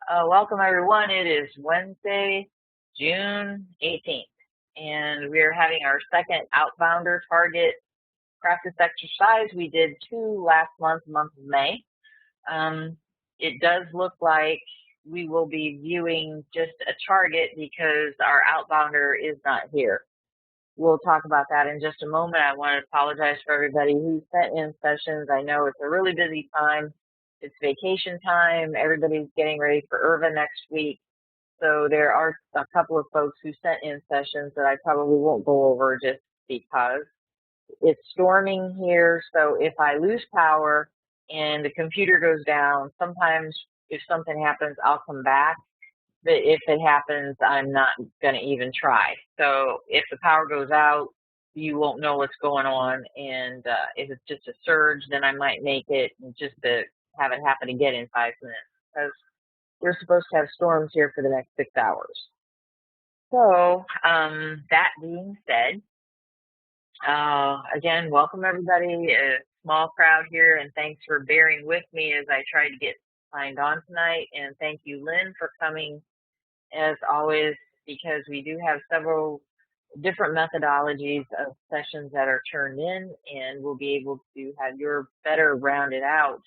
Welcome everyone. It is Wednesday, June 18th, and we are having our second Outbounder target practice exercise. We did two last month of May. It does look like we will be viewing just a target because our Outbounder is not here. We'll talk about that in just a moment. I want to apologize for everybody who sent in sessions. I know it's a really busy time. It's vacation time. Everybody's getting ready for IRVA next week. So there are a couple of folks who sent in sessions that I probably won't go over just because it's storming here. So if I lose power and the computer goes down, sometimes if something happens, I'll come back. But if it happens, I'm not going to even try. So if the power goes out, you won't know what's going on. And if it's just a surge, then I might make it just to have it happen again in 5 minutes. Because we're supposed to have storms here for the next 6 hours. So that being said, again, welcome everybody. A small crowd here, and thanks for bearing with me as I try to get signed on tonight. And thank you, Lynn, for coming as always, because we do have several different methodologies of sessions that are turned in, and we'll be able to have your better rounded out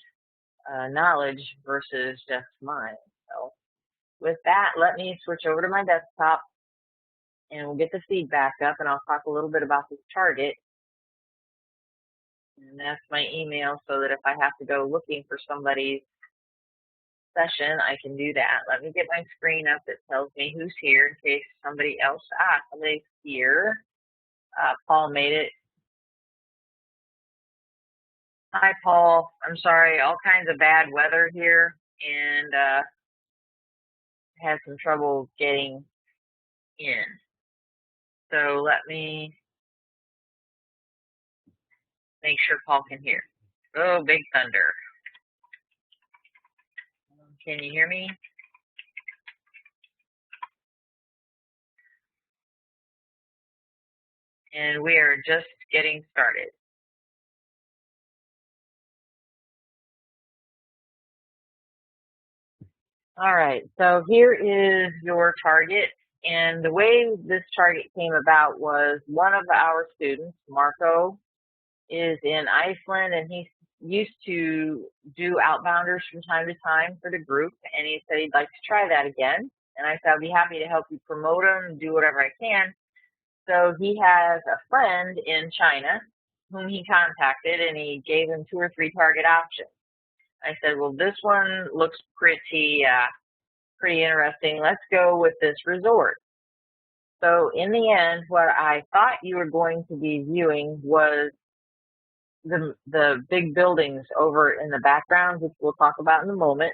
knowledge versus just mine. So with that, let me switch over to my desktop and we'll get the feedback up, and I'll talk a little bit about this target. And that's my email, so that if I have to go looking for somebody's session, I can do that. Let me get my screen up that tells me who's here in case somebody's here. Paul made it. Hi, Paul. I'm sorry, all kinds of bad weather here, and had some trouble getting in. So let me make sure Paul can hear. Oh, big thunder. Can you hear me? And we are just getting started. All right, so here is your target. And the way this target came about was one of our students, Marco, is in Iceland, and he used to do Outbounders from time to time for the group, and he said he'd like to try that again. And I said, I'd be happy to help you promote him, do whatever I can. So he has a friend in China whom he contacted, and he gave him 2 or 3 target options. I said, well, this one looks pretty interesting. Let's go with this resort. So in the end, what I thought you were going to be viewing was the big buildings over in the background, which we'll talk about in a moment.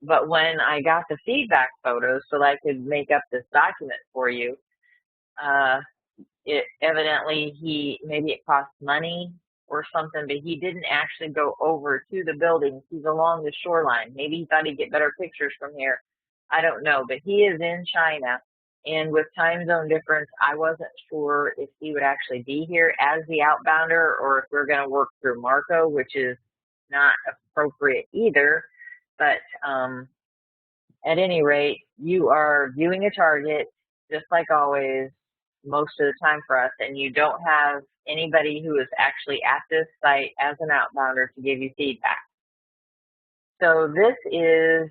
But when I got the feedback photos so that I could make up this document for you, it evidently maybe it cost money or something, but he didn't actually go over to the buildings. He's along the shoreline. Maybe he thought he'd get better pictures from here. I don't know, but he is in China. And with time zone difference, I wasn't sure if he would actually be here as the Outbounder or if we're going to work through Marco, which is not appropriate either. But at any rate, you are viewing a target, just like always, most of the time for us, and you don't have anybody who is actually at this site as an Outbounder to give you feedback. So this is,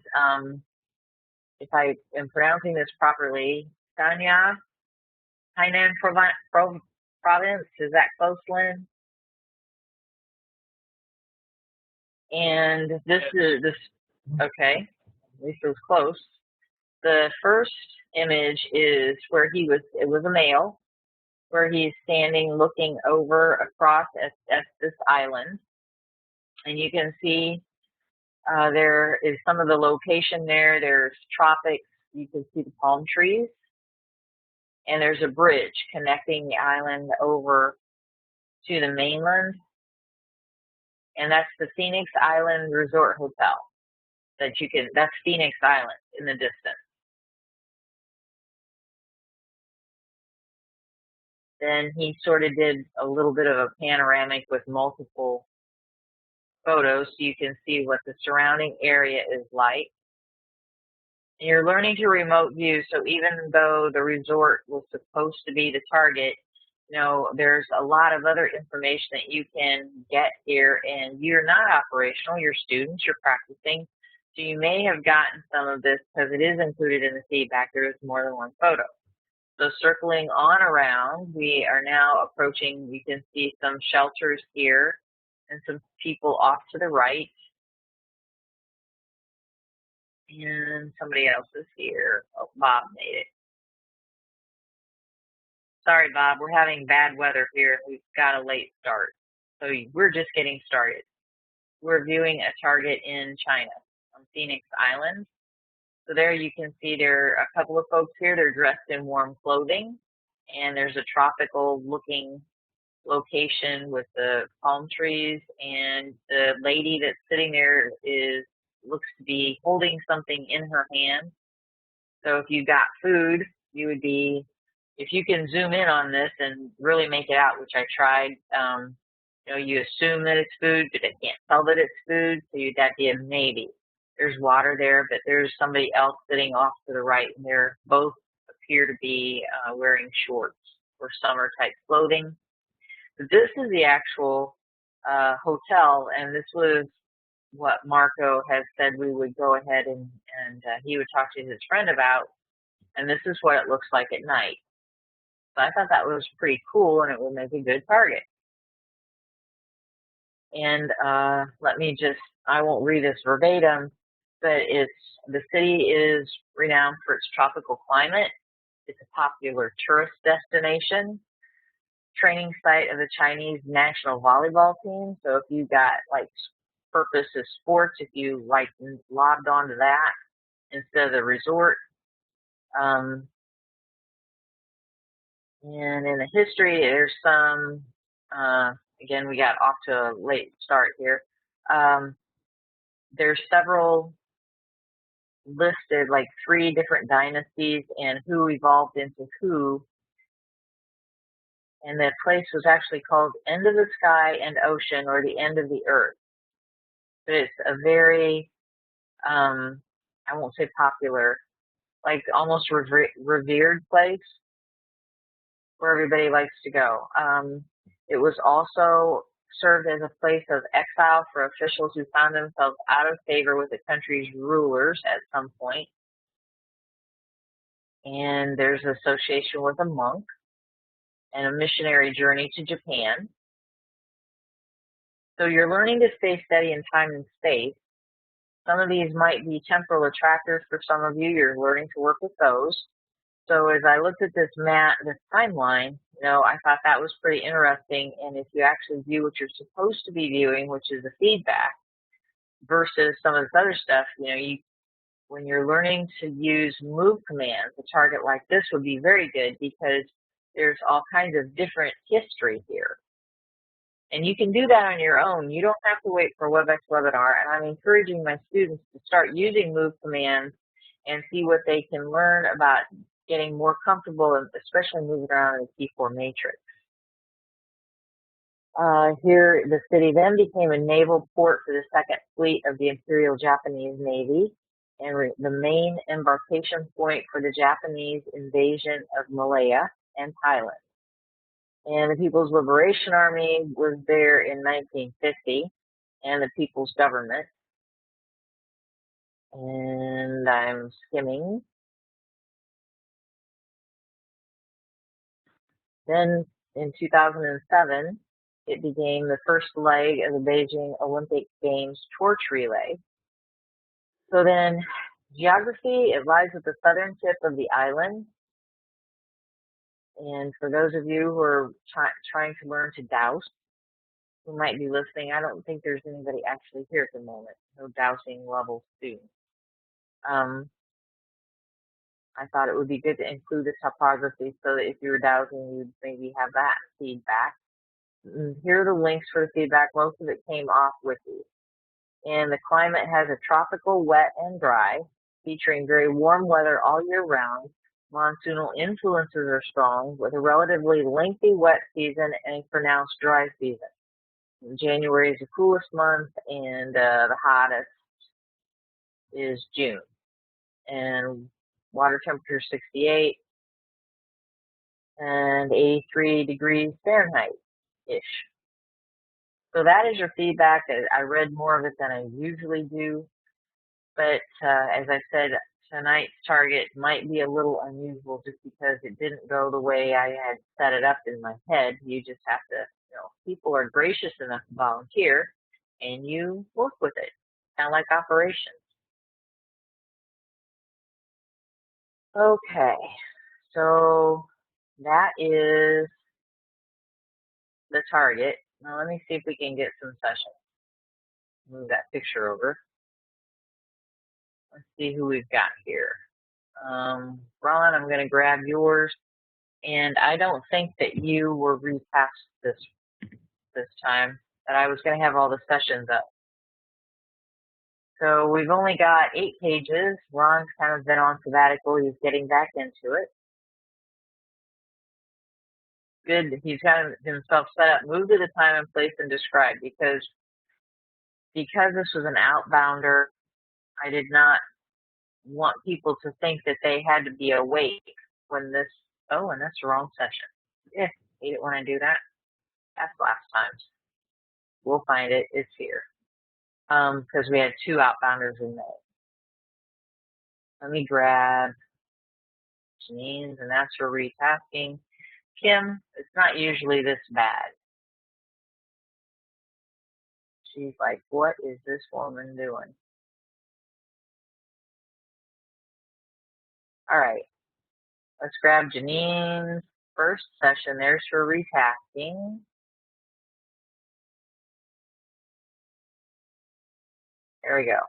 if I am pronouncing this properly, Sanya, Hainan Province. Is that close, Lynn? And this is okay. At least it was close. The first image is where it was a male, where he's standing looking over across at this island. And you can see there is some of the location there. There's tropics. You can see the palm trees. And there's a bridge connecting the island over to the mainland. And that's the Phoenix Island Resort Hotel. That's Phoenix Island in the distance. Then he sort of did a little bit of a panoramic with multiple photos so you can see what the surrounding area is like. You're learning to remote view, so even though the resort was supposed to be the target, there's a lot of other information that you can get here, and you're not operational, you're students, you're practicing. So you may have gotten some of this because it is included in the feedback. There is more than one photo. So circling on around, we are now approaching, you can see some shelters here and some people off to the right. And somebody else is here. Oh, Bob made it. Sorry, Bob, we're having bad weather here. We've got a late start. So we're just getting started. We're viewing a target in China on Phoenix Island. So there you can see there are a couple of folks here. They're dressed in warm clothing. And there's a tropical looking location with the palm trees. And the lady that's sitting there looks to be holding something in her hand. So if you got food, you would be, if you can zoom in on this and really make it out, which I tried, you assume that it's food, but they can't tell that it's food, so that'd be a maybe. There's water there, but there's somebody else sitting off to the right, and they're both appear to be wearing shorts or summer type clothing. So this is the actual hotel, and this was what Marco has said we would go ahead and he would talk to his friend about, and this is what it looks like at night. So I thought that was pretty cool, and it would make a good target. And I won't read this verbatim, but the city is renowned for its tropical climate. It's a popular tourist destination, training site of the Chinese national volleyball team. So if you got purpose of sports, if you lobbed onto that instead of the resort. And in the history, there's some, again, we got off to a late start here. There's several listed, 3 different dynasties and who evolved into who. And the place was actually called End of the Sky and Ocean, or the End of the Earth. But it's a very, I won't say popular, almost revered place where everybody likes to go. It was also served as a place of exile for officials who found themselves out of favor with the country's rulers at some point. And there's an association with a monk and a missionary journey to Japan. So you're learning to stay steady in time and space. Some of these might be temporal attractors for some of you. You're learning to work with those. So as I looked at this timeline, I thought that was pretty interesting. And if you actually view what you're supposed to be viewing, which is the feedback, versus some of this other stuff, when you're learning to use move commands, a target like this would be very good because there's all kinds of different history here. And you can do that on your own. You don't have to wait for a WebEx webinar. And I'm encouraging my students to start using move commands and see what they can learn about getting more comfortable, and especially moving around in the T4 matrix. Here, the city then became a naval port for the Second Fleet of the Imperial Japanese Navy, and the main embarkation point for the Japanese invasion of Malaya and Thailand. And the People's Liberation Army was there in 1950, and the People's Government. And I'm skimming. Then in 2007, it became the first leg of the Beijing Olympic Games torch relay. So then, geography, it lies at the southern tip of the island. And for those of you who are trying to learn to douse, who might be listening, I don't think there's anybody actually here at the moment, no dowsing level students. I thought it would be good to include the topography so that if you were dowsing, you'd maybe have that feedback. Here are the links for the feedback. Most of it came off Wiki. And the climate has a tropical, wet, and dry, featuring very warm weather all year round. Monsoonal influences are strong, with a relatively lengthy wet season and a pronounced dry season. January is the coolest month, and the hottest is June. and water temperature 68 and 83 degrees Fahrenheit-ish. So that is your feedback. I read more of it than I usually do, but as I said, tonight's target might be a little unusual just because it didn't go the way I had set it up in my head. You just have to, people are gracious enough to volunteer, and you work with it, kind of like operations. Okay, so that is the target. Now let me see if we can get some sessions. Move that picture over. Let's see who we've got here. Ron, I'm going to grab yours. And I don't think that you were repassed this time, that I was going to have all the sessions up. So we've only got 8 pages. Ron's kind of been on sabbatical. He's getting back into it. Good. He's got himself set up. Move to the time and place and describe, because this was an outbounder, I did not want people to think that they had to be awake when this, oh, and that's the wrong session. Yeah, hate it when I do that. That's last time's. We'll find it. It's here. Because we had 2 outbounders in May. Let me grab Janine's, and that's for retasking. Kim, it's not usually this bad. She's like, what is this woman doing? All right. Let's grab Janine's first session. There's for retasking. There we go.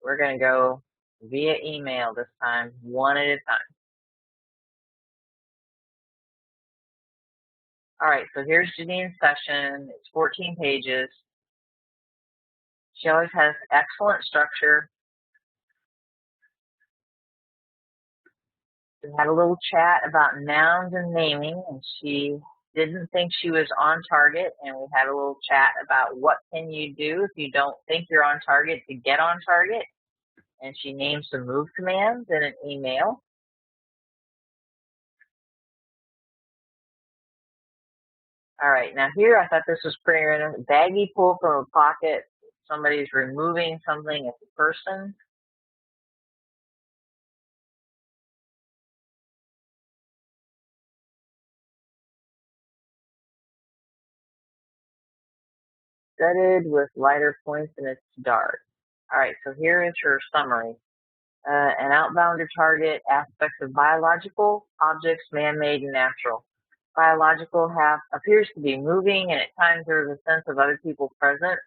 We're going to go via email this time, one at a time. All right, so here's Janine's session. It's 14 pages. She always has excellent structure. We had a little chat about nouns and naming, and she didn't think she was on target, and we had a little chat about what can you do if you don't think you're on target to get on target, and she named some move commands in an email. All right, now here I thought this was pretty random. Baggy pull from a pocket. Somebody's removing something as a person. Studded with lighter points and it's dark. All right, so here is her summary. An outbounder target, aspects of biological, objects, man-made, and natural. Biological appears to be moving, and at times there is a sense of other people present.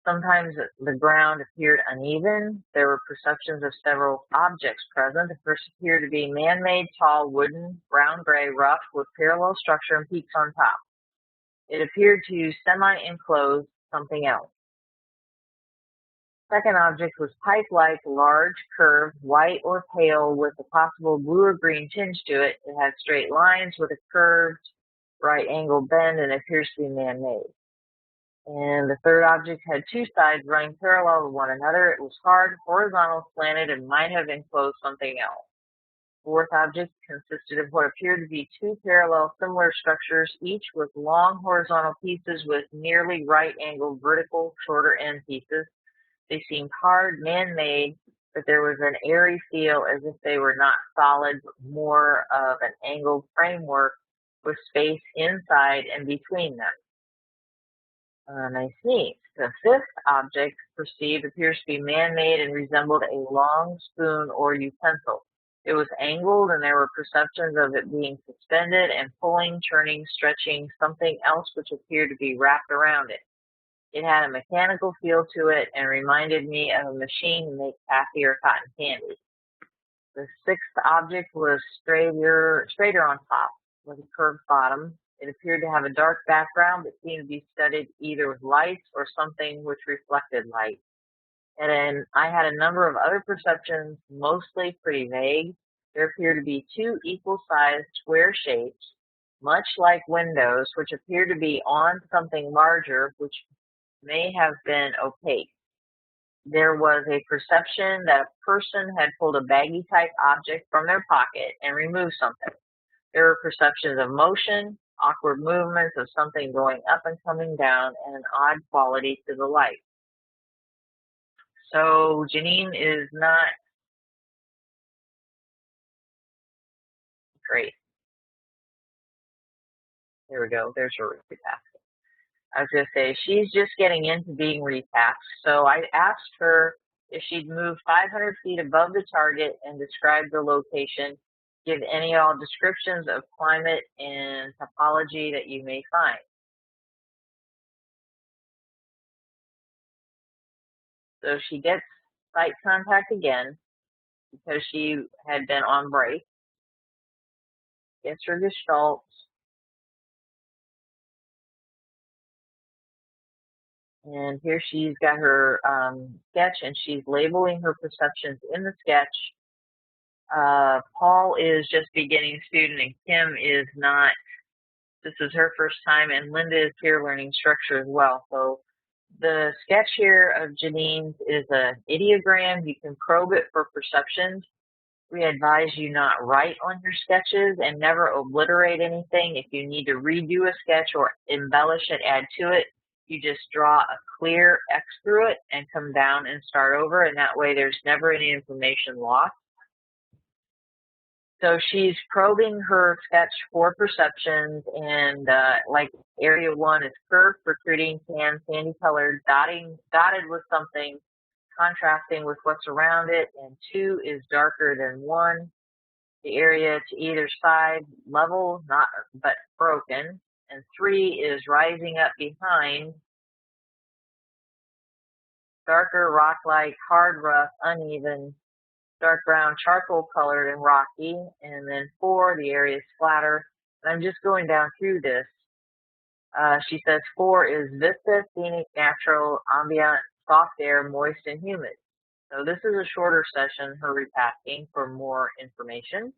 Sometimes the ground appeared uneven. There were perceptions of several objects present. The first appeared to be man-made, tall, wooden, brown-gray, rough, with parallel structure and peaks on top. It appeared to semi-enclose something else. Second object was pipe-like, large, curved, white or pale with a possible blue or green tinge to it. It had straight lines with a curved right angle bend and appears to be man-made. And the third object had 2 sides running parallel to one another. It was hard, horizontal, slanted, and might have enclosed something else. Fourth object consisted of what appeared to be 2 parallel similar structures, each with long horizontal pieces with nearly right-angled vertical shorter end pieces. They seemed hard, man-made, but there was an airy feel as if they were not solid, but more of an angled framework with space inside and between them. Nice, neat. The fifth object perceived appears to be man-made and resembled a long spoon or utensil. It was angled, and there were perceptions of it being suspended and pulling, turning, stretching something else which appeared to be wrapped around it. It had a mechanical feel to it and reminded me of a machine to make taffy or cotton candy. The sixth object was straighter on top with a curved bottom. It appeared to have a dark background but seemed to be studded either with lights or something which reflected light. And then I had a number of other perceptions, mostly pretty vague. There appeared to be 2 equal-sized square shapes, much like windows, which appeared to be on something larger, which may have been opaque. there was a perception that a person had pulled a baggy type object from their pocket and removed something. There were perceptions of motion, awkward movements of something going up and coming down, and an odd quality to the light. So Janine is not great. There we go. There's her retask. I was going to say, she's just getting into being retasked. So I asked her if she'd move 500 feet above the target and describe the location, give any all descriptions of climate and topology that you may find. So she gets sight contact again because she had been on break. Gets her gestalt. And here she's got her sketch, and she's labeling her perceptions in the sketch. Paul is just beginning student, and Kim is not. This is her first time, and Linda is here learning structure as well. So the sketch here of Janine's is an ideogram. You can probe it for perceptions. We advise you not write on your sketches and never obliterate anything. If you need to redo a sketch or embellish it, add to it, you just draw a clear X through it and come down and start over, and that way there's never any information lost. So she's probing her sketch for perceptions, and like area 1 is curved, protruding, tan, sandy colored, dotted with something, contrasting with what's around it, and 2 is darker than 1. The area to either side level, not but broken, and 3 is rising up behind, darker rock-like, hard, rough, uneven, dark brown, charcoal colored and rocky, and then 4, the area is flatter. And I'm just going down through this. She says 4 is vista, scenic, natural, ambient, soft air, moist, and humid. So this is a shorter session, her retasking for more information.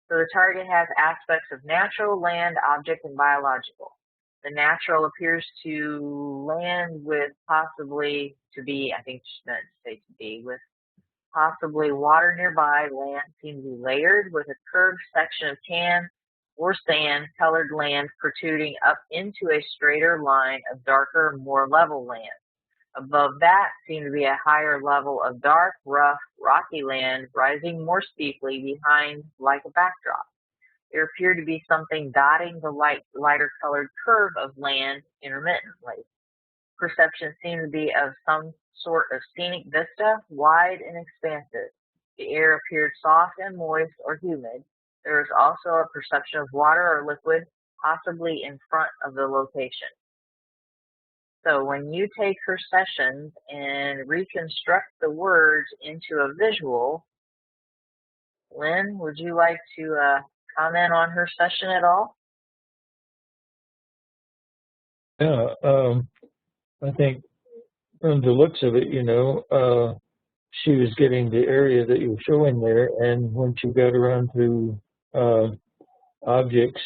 So the target has aspects of natural, land, object, and biological. The natural appears to land with possibly to be, I think she meant to say to be, with possibly water nearby. Land seems to be layered with a curved section of tan or sand colored land protruding up into a straighter line of darker, more level land. Above that seemed to be a higher level of dark, rough, rocky land rising more steeply behind like a backdrop. There appeared to be something dotting the lighter colored curve of land intermittently. Perception seemed to be of some sort of scenic vista, wide and expansive. The air appeared soft and moist or humid. There was also a perception of water or liquid, possibly in front of the location. So when you take her sessions and reconstruct the words into a visual, Lynn, would you like to comment on her session at all? Yeah, I think from the looks of it, she was getting the area that you were showing there, and when she got around to objects,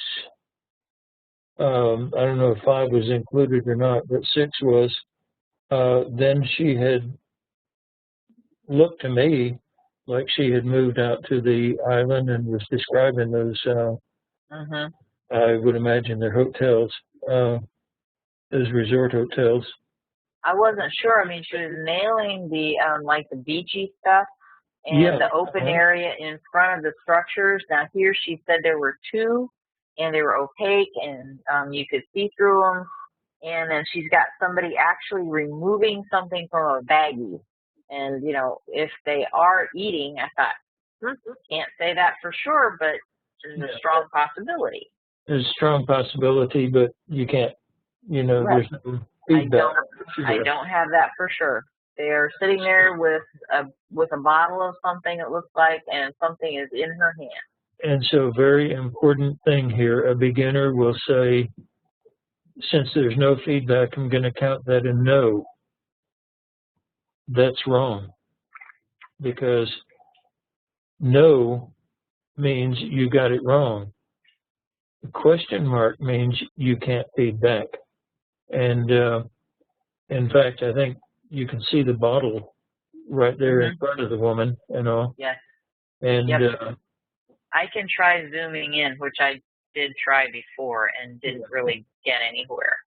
I don't know if 5 was included or not, but 6 was, then she had looked to me like she had moved out to the island and was describing those, I would imagine they're hotels, those resort hotels. I wasn't sure. I mean, she was nailing the like the beachy stuff and the open area in front of the structures. Now here she said there were 2, and they were opaque, and you could see through them. And then she's got somebody actually removing something from a baggie. And if they are eating, I thought, can't say that for sure, but there's a strong possibility. There's a strong possibility, but you can't. There's no feedback. I don't have that for sure. They're sitting there with a bottle of something, it looks like, and something is in her hand. And so, very important thing here, a beginner will say, since there's no feedback, I'm going to count that a no. That's wrong. Because no means you got it wrong. The question mark means you can't feed back. And in fact, I think you can see the bottle right there in Mhm. front of the woman, Yes. and Yep. I can try zooming in, which I did try before and didn't really get anywhere.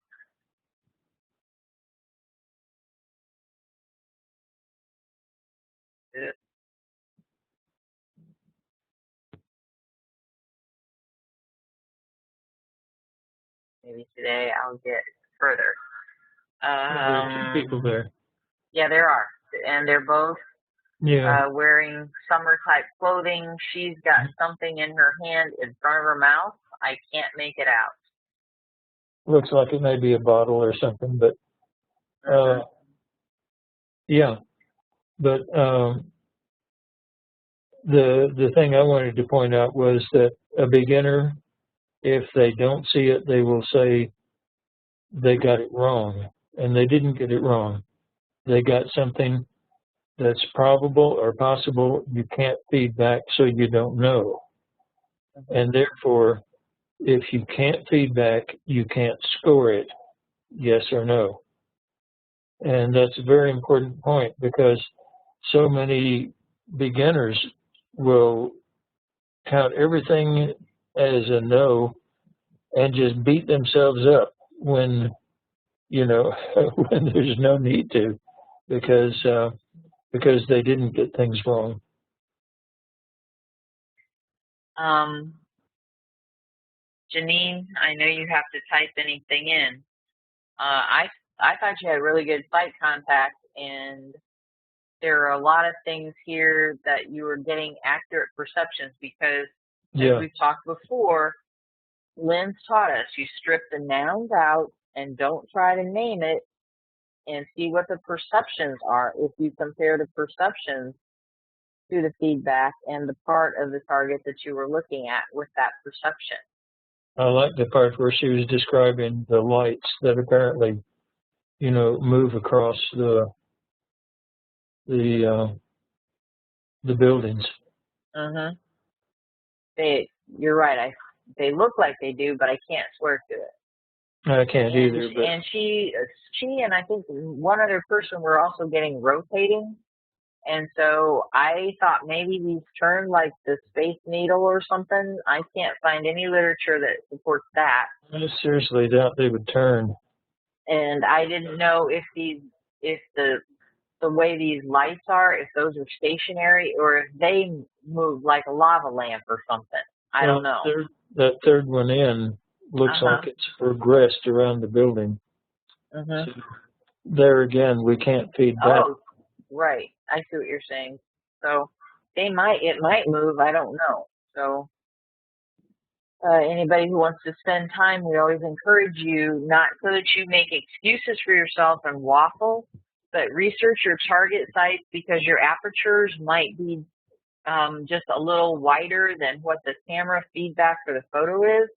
Maybe today I'll get further. there are two people there. Yeah, there are. And they're both Yeah, wearing summer type clothing. She's got something in her hand in front of her mouth. I can't make it out. looks like it may be a bottle or something, but yeah. But the thing I wanted to point out was that a beginner, if they don't see it, they will say they got it wrong, and they didn't get it wrong. They got something that's probable or possible. You can't feed back, so you don't know. And therefore, if you can't feed back, you can't score it, yes or no. And that's a very important point because so many beginners will count everything as a no and just beat themselves up when, when there's no need to, because they didn't get things wrong. Janine, I know you have to type anything in. I thought you had really good sight contact, and there are a lot of things here that you were getting accurate perceptions because, as we've talked before, Lynn's taught us you strip the nouns out and don't try to name it and see what the perceptions are. If you compare the perceptions to the feedback and the part of the target that you were looking at with that perception. I like the part where she was describing the lights that apparently, move across the buildings. You're right. They look like they do, but I can't swear to it. I can't either. But and she and I think one other person were also getting rotating. And so I thought maybe these turned like the Space Needle or something. I can't find any literature that supports that. I seriously doubt they would turn. And I didn't know if the way these lights are, if those are stationary or if they move like a lava lamp or something. I don't know. That third one in looks like it's progressed around the building. So there again, we can't feed back. Oh, right. I see what you're saying. So it might move. I don't know. So anybody who wants to spend time, we always encourage you, not so that you make excuses for yourself and waffle, but research your target sites because your apertures might be just a little wider than what the camera feedback for the photo is.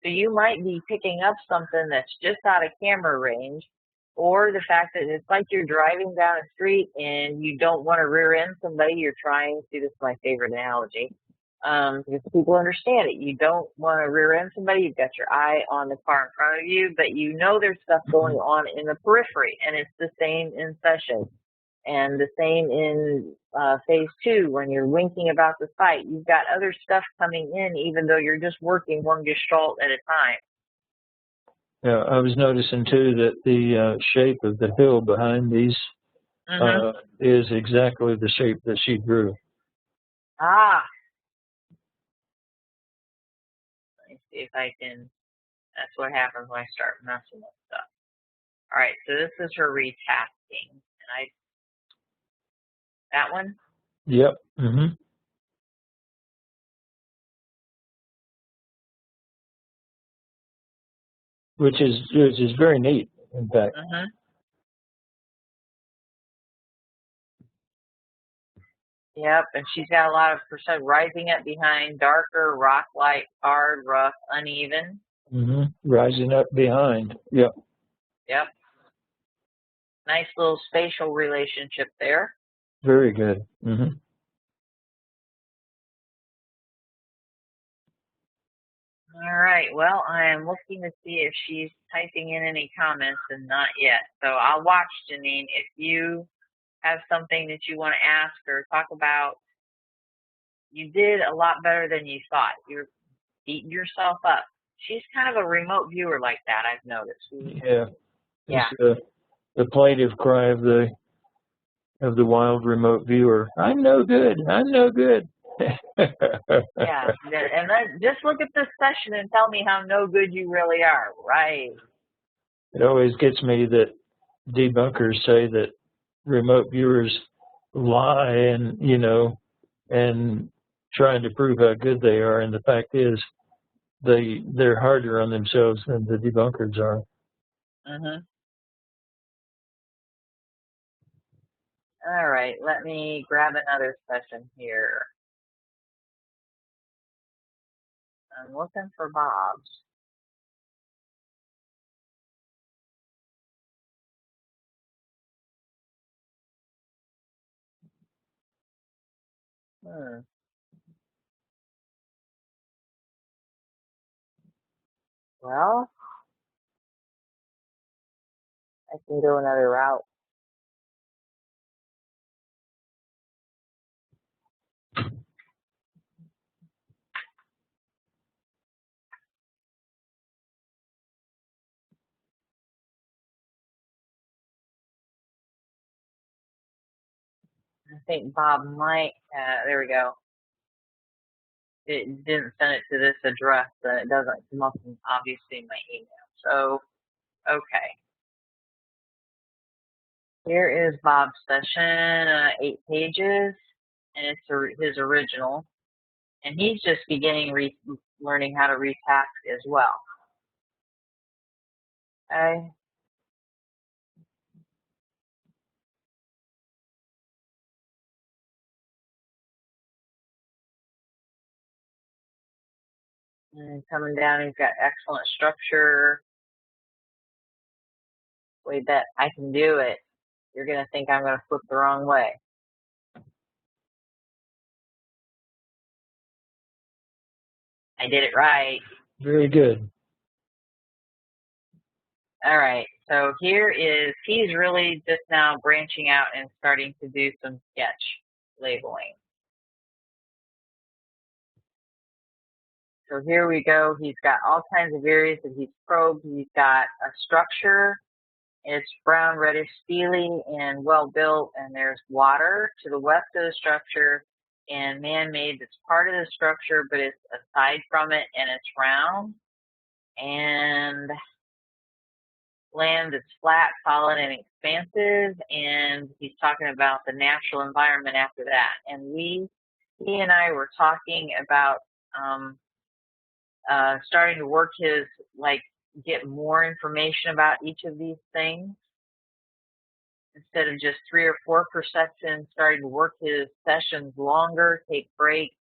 So you might be picking up something that's just out of camera range, or the fact that it's like you're driving down a street and you don't want to rear end somebody. You're trying, see, this is my favorite analogy, because people understand it. You don't want to rear end somebody. You've got your eye on the car in front of you, but you know there's stuff going on in the periphery, and it's the same in session. And the same in phase 2, when you're winking about the site, you've got other stuff coming in, even though you're just working one gestalt at a time. Yeah, I was noticing too that the shape of the hill behind these is exactly the shape that she drew. Ah. Let me see if I can, that's what happens when I start messing with stuff. All right, so this is her retasking. And that one? Yep. Which is very neat, in fact. Yep, and she's got a lot of percent rising up behind, darker, rock light, hard, rough, uneven. Rising up behind. Yep. Yep. Nice little spatial relationship there. Very good. All right. Well, I am looking to see if she's typing in any comments, and not yet. So I'll watch, Janine. If you have something that you want to ask or talk about, you did a lot better than you thought. You're beating yourself up. She's kind of a remote viewer like that, I've noticed. Yeah. Yeah. It's the plaintive cry of the wild remote viewer. I'm no good. I'm no good. Yeah. And then just look at this session and tell me how no good you really are. Right. It always gets me that debunkers say that remote viewers lie and trying to prove how good they are. And the fact is they're harder on themselves than the debunkers are. Mm-hmm. All right. Let me grab another session here. I'm looking for Bob's. Well, I can go another route. I think Bob might, there we go. It didn't send it to this address, and it doesn't come up in, obviously, in my email. So, okay. Here is Bob's session, 8 pages, and it's his original. And he's just beginning learning how to retask as well. Okay. And coming down, he's got excellent structure. Wait, that I can do it. You're going to think I'm going to flip the wrong way. I did it right. Very good. All right. So he's really just now branching out and starting to do some sketch labeling. So here we go. He's got all kinds of areas that he's probed. He's got a structure. It's brown, reddish, steely, and well built. And there's water to the west of the structure and man-made that's part of the structure, but it's aside from it, and it's round. And land that's flat, solid, and expansive. And he's talking about the natural environment after that. And he and I were talking about starting to work get more information about each of these things. Instead of just 3 or 4 per session, starting to work his sessions longer, take breaks.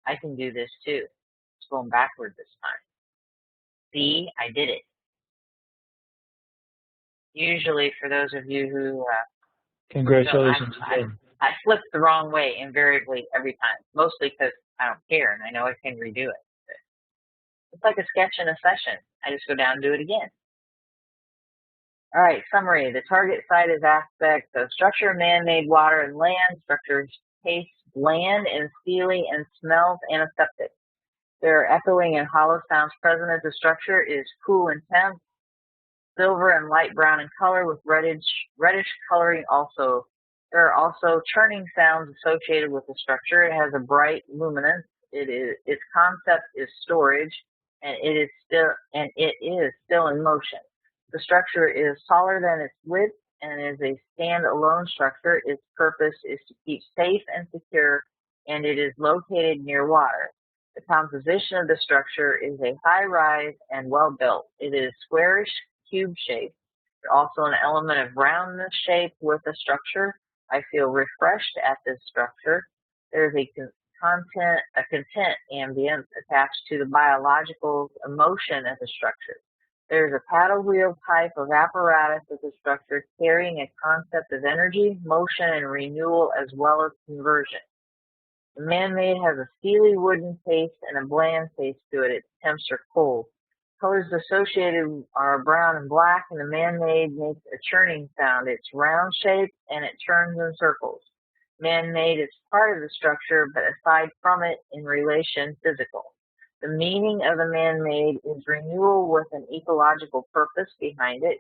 I can do this too. It's going backward this time. See, I did it. Usually, for those of you who Congratulations again. I flip the wrong way invariably every time, mostly because I don't care and I know I can redo it. It's like a sketch in a session. I just go down and do it again. All right, summary. The target site is aspects of structure, man-made, water, and land. Structures taste bland and steely and smells antiseptic. There are echoing and hollow sounds present as the structure is cool and tense, silver and light brown in color with reddish coloring also. There are also churning sounds associated with the structure. It has a bright luminance. Its concept is storage, and it is still in motion. The structure is taller than its width and is a stand-alone structure. Its purpose is to keep safe and secure, and it is located near water. The composition of the structure is a high-rise and well-built. It is squarish, cube-shaped. There's also an element of roundness shape with the structure. I feel refreshed at this structure. There's a content ambience attached to the biological emotion of the structure. There's a paddle wheel type of apparatus of the structure carrying a concept of energy, motion, and renewal as well as conversion. The man-made has a steely wooden taste and a bland taste to it. Its temps are cold. Colors associated are brown and black, and the man-made makes a churning sound. It's round shaped and it churns in circles. Man-made is part of the structure, but aside from it, in relation, physical. The meaning of the man-made is renewal with an ecological purpose behind it.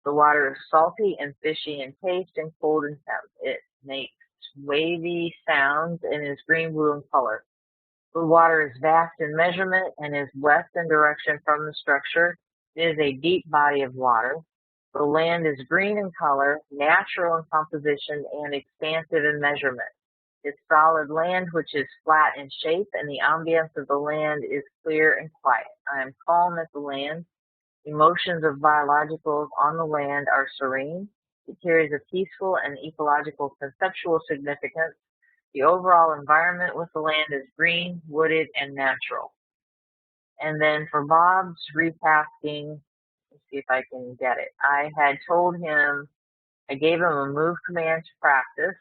The water is salty and fishy in taste and cold in temp. It makes wavy sounds and is green-blue in color. The water is vast in measurement and is west in direction from the structure. It is a deep body of water. The land is green in color, natural in composition, and expansive in measurement. It's solid land which is flat in shape, and the ambience of the land is clear and quiet. I am calm at the land. Emotions of biologicals on the land are serene. It carries a peaceful and ecological conceptual significance. The overall environment with the land is green, wooded, and natural. And then for Bob's retasking, let's see if I can get it. I had told him, I gave him a move command to practice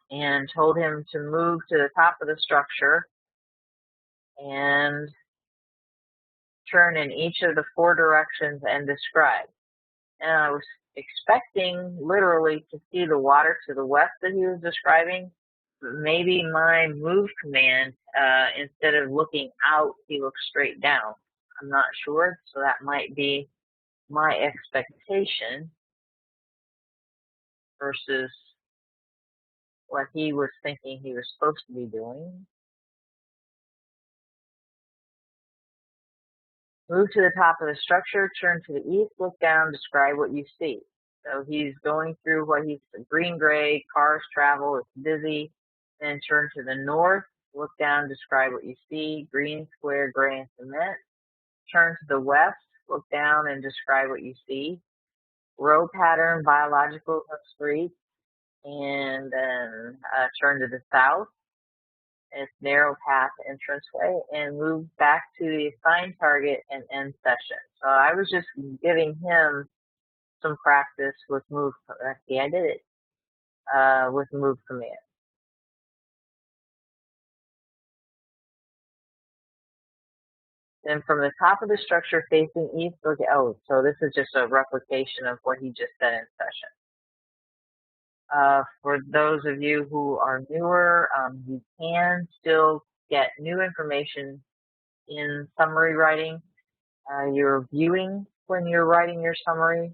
and told him to move to the top of the structure and turn in each of the 4 directions and describe. And I was expecting literally to see the water to the west that he was describing. Maybe my move command, instead of looking out, he looks straight down. I'm not sure, so that might be my expectation versus what he was thinking he was supposed to be doing. Move to the top of the structure, turn to the east, look down, describe what you see. So he's going through what he's green, gray, cars travel, it's busy. Then turn to the north, look down, describe what you see, green, square, gray, and cement. Turn to the west, look down and describe what you see. Row pattern, biological streets, and then turn to the south. It's narrow path entranceway, and move back to the assigned target and end session. So I was just giving him some practice with move. See, I did it with move command. Then from the top of the structure facing east, look at, so this is just a replication of what he just said in session. For those of you who are newer, you can still get new information in summary writing. You're viewing when you're writing your summary.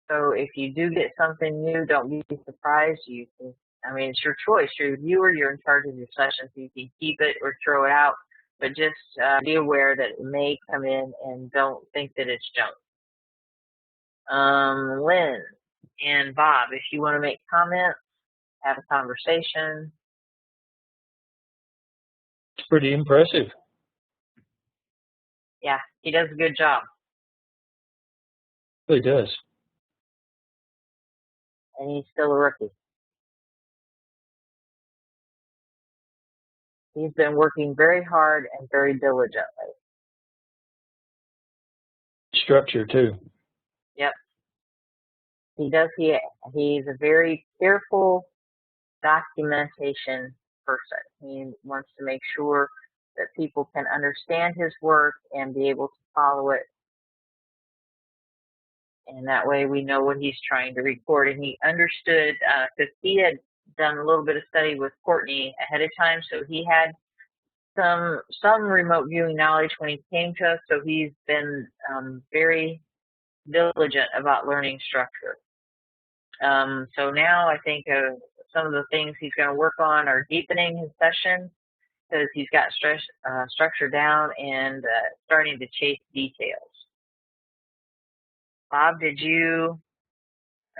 So if you do get something new, don't be surprised. You can, it's your choice. You're a viewer, you're in charge of your session, so you can keep it or throw it out. But just be aware that it may come in and don't think that it's junk. Lynn and Bob, if you want to make comments, have a conversation. It's pretty impressive. Yeah, he does a good job. He does. And he's still a rookie. He's been working very hard and very diligently. Structure too. Yep. He does. He's a very careful documentation person. He wants to make sure that people can understand his work and be able to follow it. And that way we know what he's trying to record. And he understood, because he had done a little bit of study with Courtney ahead of time, so he had some remote viewing knowledge when he came to us, so he's been very diligent about learning structure. So now I think some of the things he's going to work on are deepening his session, because he's got structure down and starting to chase details. Bob, did you?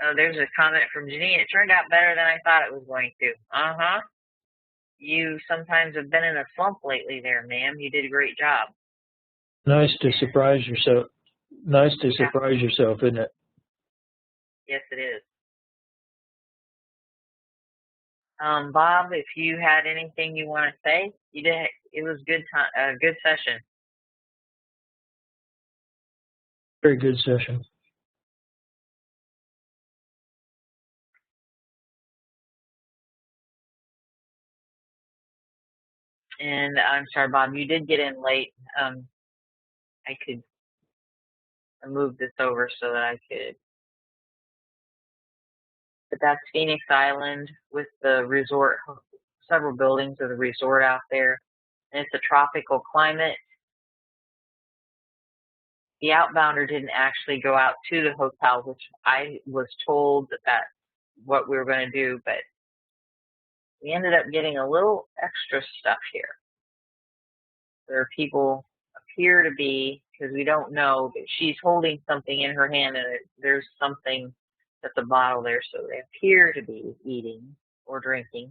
Oh, there's a comment from Janine. It turned out better than I thought it was going to. Uh-huh. You sometimes have been in a slump lately there, ma'am. You did a great job. Nice to surprise yourself. Nice to surprise yourself, isn't it? Yes, it is. Bob, if you had anything you want to say, you did. It was good time, good session. Very good session. And I'm sorry, Bob, you did get in late. I could move this over so that I could. But that's Phoenix Island with the resort, several buildings of the resort out there. And it's a tropical climate. The Outbounder didn't actually go out to the hotel, which I was told that that's what we were going to do, but we ended up getting a little extra stuff here. There people appear to be, because we don't know, but she's holding something in her hand and there's something that's a bottle there, so they appear to be eating or drinking.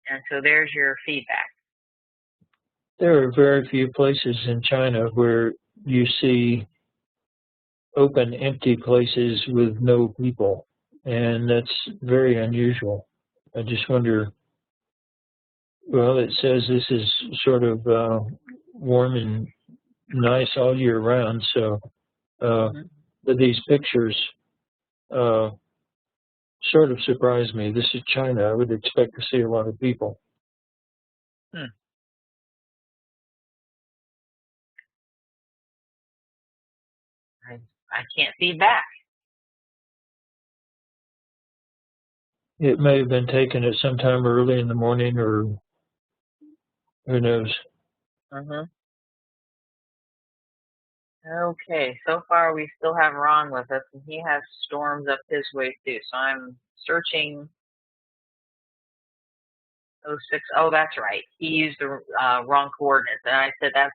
And so there's your feedback. There are very few places in China where you see open, empty places with no people, and that's very unusual. I just wonder, well, it says this is sort of warm and nice all year round, so but these pictures sort of surprise me. This is China. I would expect to see a lot of people. I can't feed back. It may have been taken at some time early in the morning, or who knows. Okay, so far we still have Ron with us, and he has storms up his way too. So I'm searching 06. Oh, that's right. He used the wrong coordinates, and I said that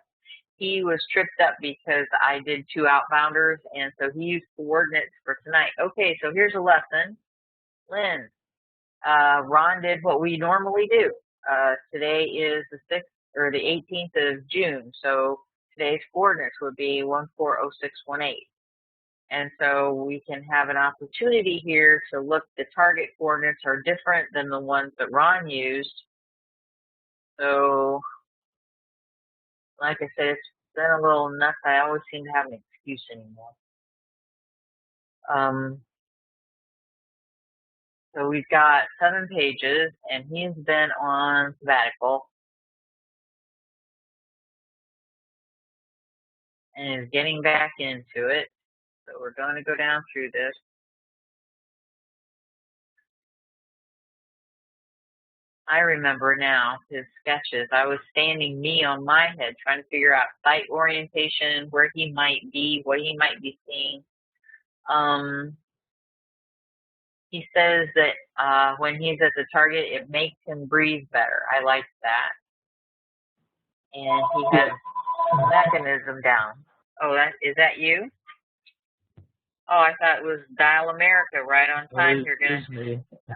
he was tripped up because I did 2 Outbounders, and so he used coordinates for tonight. Okay, so here's a lesson. Lynn, Ron did what we normally do. Today is the 6th or the 18th of June, so today's coordinates would be 140618. And so we can have an opportunity here to look, the target coordinates are different than the ones that Ron used. So, like I said, it's been a little nuts. I always seem to have an excuse anymore. So we've got 7 pages, and he's been on sabbatical and is getting back into it. So we're going to go down through this. I remember now his sketches. I was standing me on my head trying to figure out site orientation, where he might be, what he might be seeing. He says that when he's at the target, it makes him breathe better. I like that. And he has mechanism down. Oh, is that you? Oh, I thought it was Dial America right on time. You're gonna.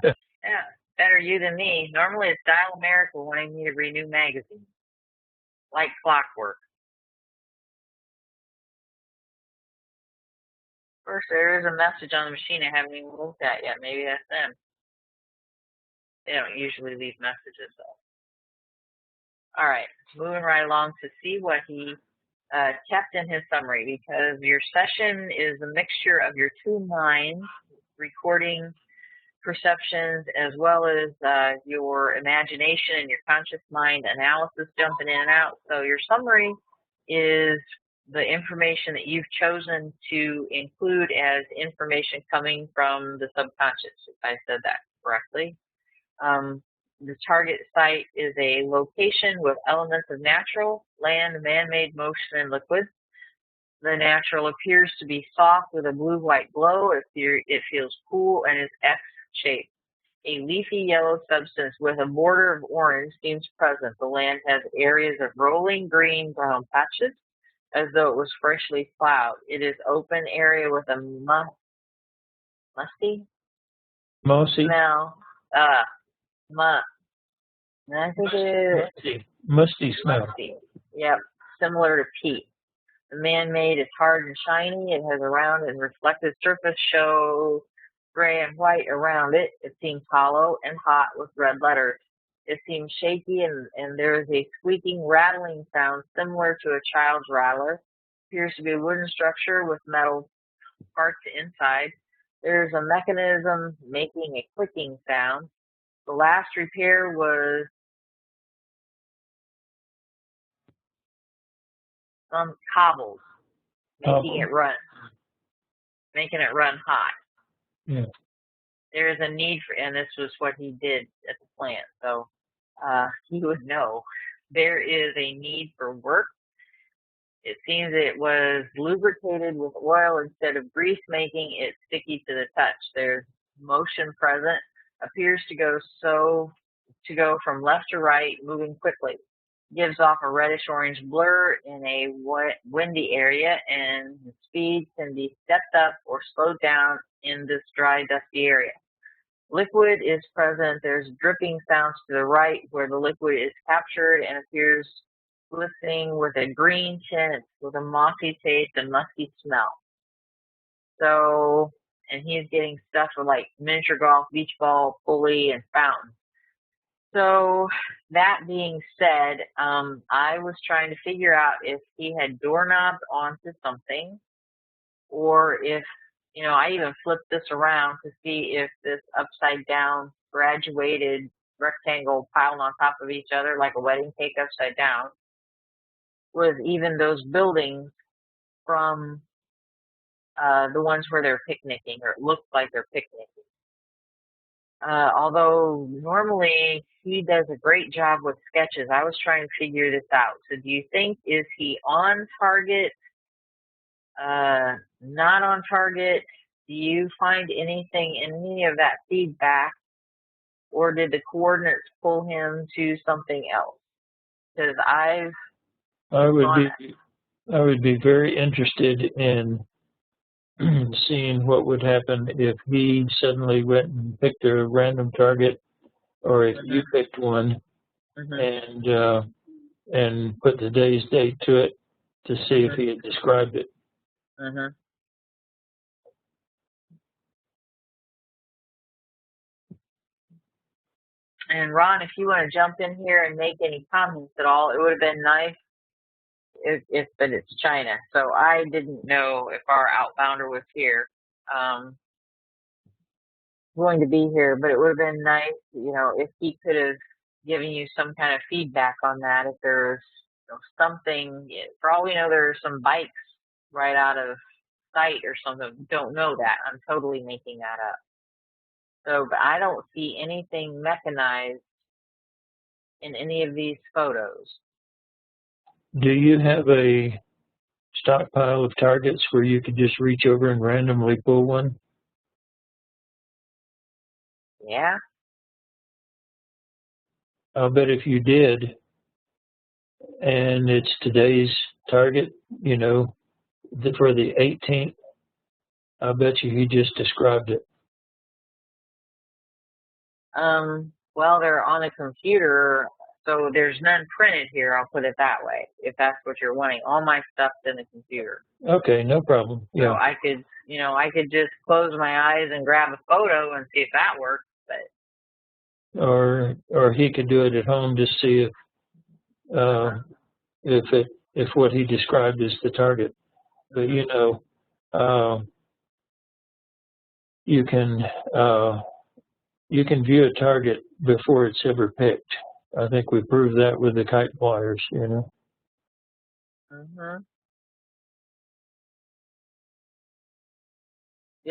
Yeah, better you than me. Normally it's Dial America wanting me to renew magazines, like clockwork. First, there is a message on the machine I haven't even looked at yet. Maybe that's them. They don't usually leave messages, though. All right, moving right along to see what he kept in his summary, because your session is a mixture of your 2 minds, recording perceptions, as well as your imagination and your conscious mind analysis jumping in and out. So your summary is the information that you've chosen to include as information coming from the subconscious, if I said that correctly. The target site is a location with elements of natural, land, man-made motion, and liquids. The natural appears to be soft with a blue-white glow. It feels cool and is X-shaped. A leafy yellow substance with a border of orange seems present. The land has areas of rolling green-brown patches, as though it was freshly plowed. It is open area with a musty smell. I think it is musty smell. Yep, similar to peat. The man-made is hard and shiny. It has a round and reflective surface, show gray and white around it. It seems hollow and hot with red letters. It seems shaky, and there is a squeaking, rattling sound similar to a child's rattler. Appears to be a wooden structure with metal parts inside. There's a mechanism making a clicking sound. The last repair was some cobbles, making Oh, it run hot. yeah. There is a need for, and this was what he did at the plant, so he would know. There is a need for work. It seems it was lubricated with oil instead of grease, making it sticky to the touch. There's motion present, appears to go from left to right, moving quickly. Gives off a reddish-orange blur in a windy area, and the speed can be stepped up or slowed down in this dry, dusty area. Liquid is present. There's dripping sounds to the right where the liquid is captured and appears glistening with a green tint with a mossy taste and musky smell. So, and he's getting stuff for like miniature golf, beach ball, pulley, and fountain. So, that being said, I was trying to figure out if he had doorknobbed onto something, or if, I even flipped this around to see if this upside down graduated rectangle piled on top of each other like a wedding cake upside down was even those buildings from the ones where they're picnicking, or it looks like they're picnicking. Although normally he does a great job with sketches, I was trying to figure this out. So do you think, is he on target, not on target? Do you find anything in any of that feedback, or did the coordinates pull him to something else? Because I would be very interested in seeing what would happen if he suddenly went and picked a random target, or if you picked one and put the day's date to it to see if he had described it. And Ron, if you want to jump in here and make any comments at all, it would have been nice but it's China. So I didn't know if our outbounder was here, going to be here, but it would have been nice, if he could have given you some kind of feedback on that. If there's something, for all we know, there are some bikes right out of sight or something. Don't know that. I'm totally making that up. So, but I don't see anything mechanized in any of these photos. Do you have a stockpile of targets where you could just reach over and randomly pull one? Yeah. I'll bet if you did, and it's today's target, for the 18th, I bet you he just described it. Well, they're on a computer, so there's none printed here, I'll put it that way, if that's what you're wanting. All my stuff's in the computer. Okay, no problem. Yeah. So I could just close my eyes and grab a photo and see if that works, but. Or he could do it at home to see if what he described is the target. But you can view a target before it's ever picked. I think we proved that with the kite flyers, The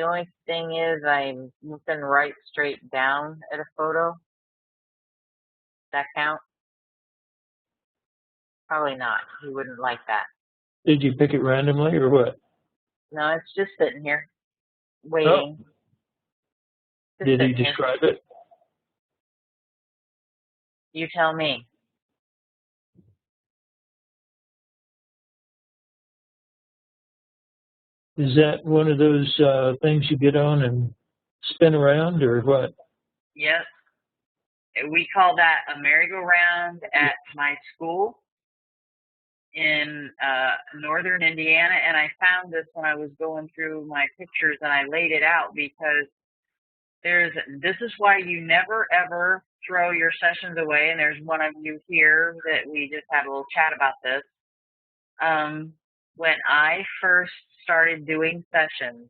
only thing is I'm looking right straight down at a photo. Does that count? Probably not. He wouldn't like that. Did you pick it randomly or what? No, it's just sitting here, waiting. Oh. Did he describe it? You tell me. Is that one of those things you get on and spin around, or what? Yes. We call that a merry-go-round at my school in northern Indiana, and I found this when I was going through my pictures, and I laid it out because this is why you never ever throw your sessions away, and there's one of you here that we just had a little chat about this. When I first started doing sessions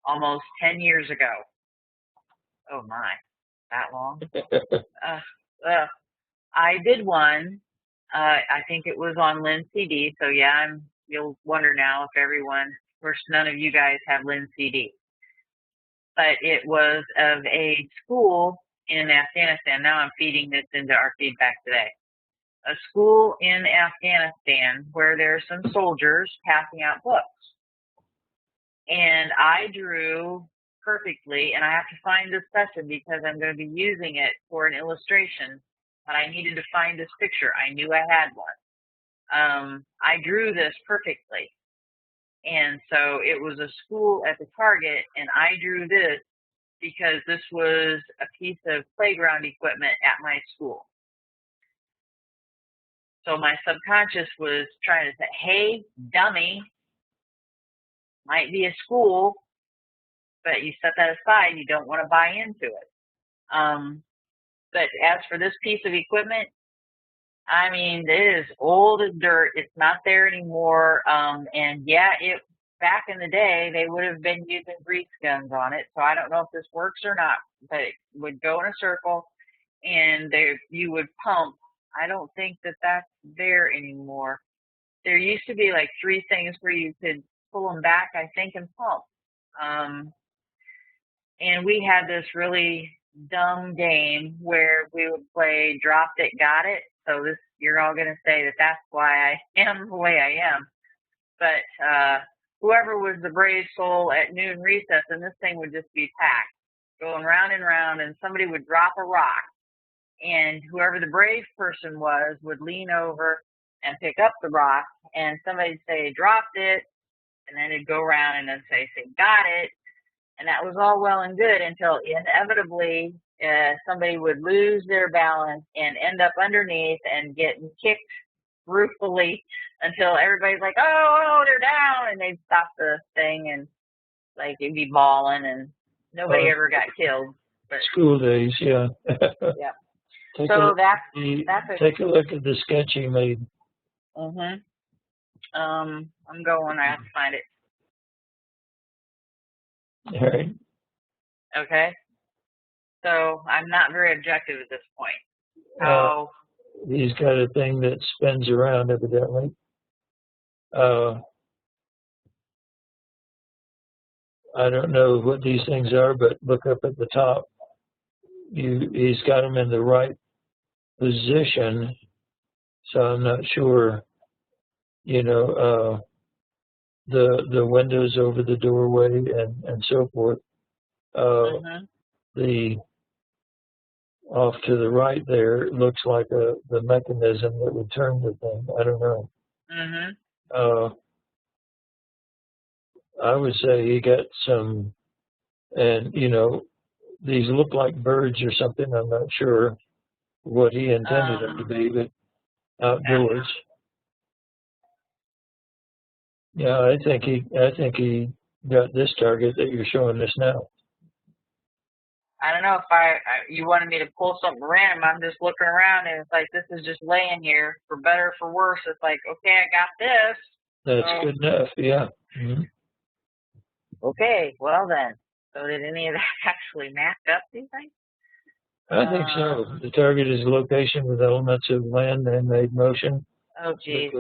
almost 10 years ago, oh my, that long? I did one I think it was on Lynn CD. So yeah, you'll wonder now if everyone, of course, none of you guys have Lynn CD, but it was of a school in Afghanistan. Now I'm feeding this into our feedback today. A school in Afghanistan where there's some soldiers passing out books. And I drew perfectly, and I have to find this session because I'm going to be using it for an illustration, but I needed to find this picture. I knew I had one. I drew this perfectly. And so it was a school at the target, and I drew this because this was a piece of playground equipment at my school. So my subconscious was trying to say, hey, dummy, might be a school, but you set that aside. You don't want to buy into it. But as for this piece of equipment, I mean, it is old as dirt. It's not there anymore. And yeah, back in the day, they would have been using grease guns on it. So I don't know if this works or not, but it would go in a circle and you would pump. I don't think that that's there anymore. There used to be like 3 things where you could pull them back, I think, and pump. And we had this really dumb game where we would play dropped it, got it. So you're all going to say that that's why I am the way I am. But whoever was the brave soul at noon recess, and this thing would just be packed, going round and round, and somebody would drop a rock. And whoever the brave person was would lean over and pick up the rock, and somebody'd say, dropped it, and then it'd go around and then say, got it. And that was all well and good until inevitably somebody would lose their balance and end up underneath and get kicked ruefully until everybody's like, oh, they're down, and they'd stop the thing, and like it'd be bawling, and nobody ever got killed. But, school days, yeah. Yeah. Take Take a look at the sketch you made. I'm going. I have to find it. All right. Okay. So I'm not very objective at this point. He's got a thing that spins around, evidently. I don't know what these things are, but look up at the top. He's got them in the right position, so I'm not sure. The windows over the doorway and so forth. The off to the right there looks like the mechanism that would turn the thing. I don't know. I would say he got some, and these look like birds or something. I'm not sure what he intended them to be, but outdoors. Yeah, I think he got this target that you're showing us now. I don't know if you wanted me to pull something random. I'm just looking around and it's like, this is just laying here for better or for worse. It's like, okay, I got this. That's good enough. Yeah. Mm-hmm. Okay. Well then, so did any of that actually map up, do you think? I think so. The target is location with elements of land and made motion. Oh, geez.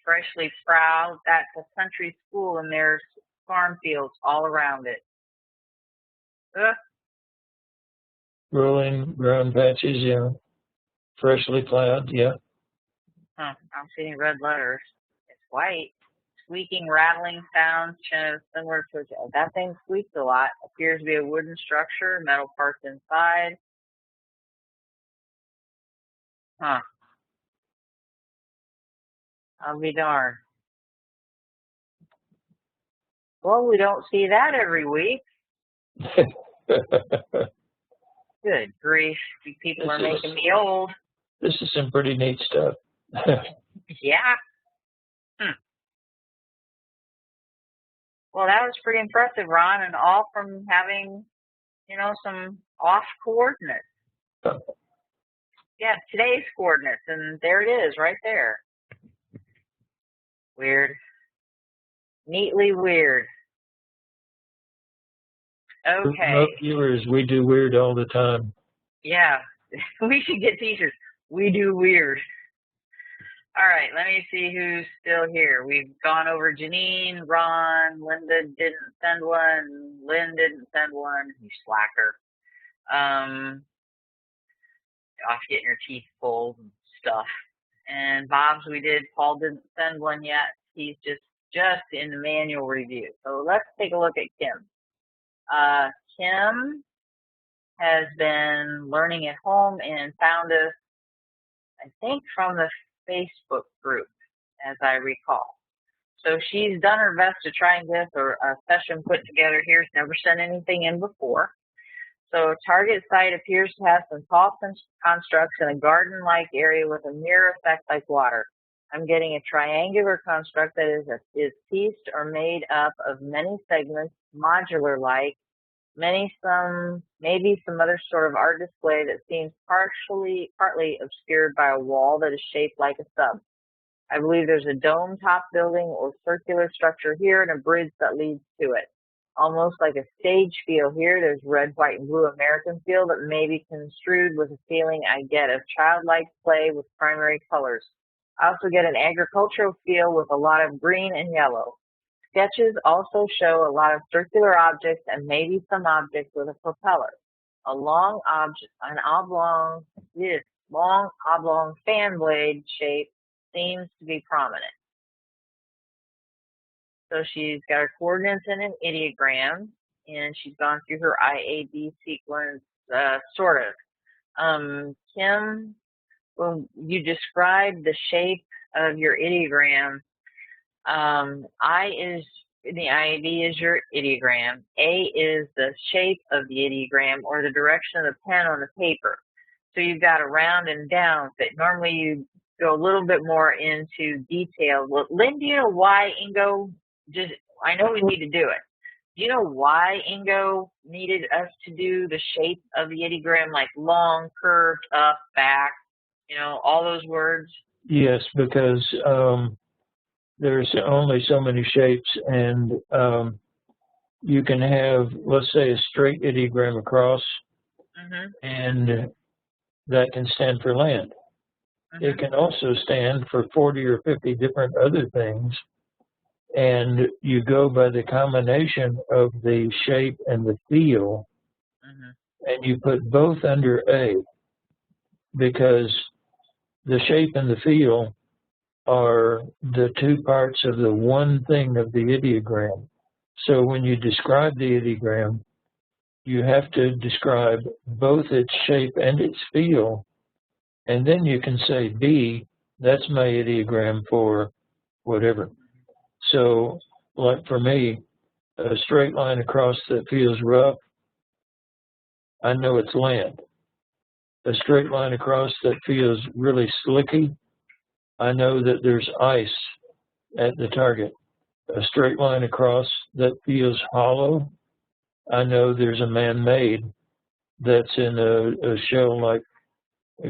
Freshly plowed. That's a country school and there's farm fields all around it. Rolling brown patches, yeah. Freshly plowed, yeah. I don't see any red letters. It's white. Squeaking, rattling sounds, similar to that thing squeaks a lot. Appears to be a wooden structure, metal parts inside. I'll be darned. Well, we don't see that every week. Good grief. You people are making me old. This is some pretty neat stuff. Yeah. Well, that was pretty impressive, Ron, and all from having, some off coordinates. Yeah, today's coordinates, and there it is, right there. Weird. Neatly weird. Okay. Viewers, we do weird all the time. Yeah. We should get t-shirts. We do weird. All right, let me see who's still here. We've gone over Janine, Ron, Linda didn't send one, Lynn didn't send one, you slacker. Off getting your teeth pulled and stuff. And Bob's we did. Paul didn't send one yet. He's just in the manual review. So let's take a look at Kim. Kim has been learning at home and found us, I think, from the Facebook group, as I recall. So she's done her best to try and get a session put together here. She's never sent anything in before. So target site appears to have some tall constructs in a garden-like area with a mirror effect like water. I'm getting a triangular construct that is pieced or made up of many segments, modular-like, maybe some other sort of art display that seems partly obscured by a wall that is shaped like a sub. I believe there's a dome-top building or circular structure here and a bridge that leads to it. Almost like a stage feel here. There's red, white, and blue American feel that may be construed with a feeling I get of childlike play with primary colors. I also get an agricultural feel with a lot of green and yellow. Sketches also show a lot of circular objects and maybe some objects with a propeller. A long oblong fan blade shape seems to be prominent. So she's got her coordinates in an ideogram, and she's gone through her IAD sequence, sort of. Kim, when you describe the shape of your ideogram, I is the IAD is your ideogram. A is the shape of the ideogram or the direction of the pen on the paper. So you've got a round and down that normally you go a little bit more into detail. Well, Lynn, do you know why Ingo I know we need to do it. Do you know why Ingo needed us to do the shape of the ideogram, like long, curved, up, back, all those words? Yes, because there's only so many shapes, and you can have, let's say, a straight ideogram across, and that can stand for land. It can also stand for 40 or 50 different other things, and you go by the combination of the shape and the feel, and you put both under A, because the shape and the feel are the two parts of the one thing of the ideogram. So when you describe the ideogram, you have to describe both its shape and its feel, and then you can say, B, that's my ideogram for whatever. So, like for me, a straight line across that feels rough, I know it's land. A straight line across that feels really slicky, I know that there's ice at the target. A straight line across that feels hollow, I know there's a man-made that's in a shell-like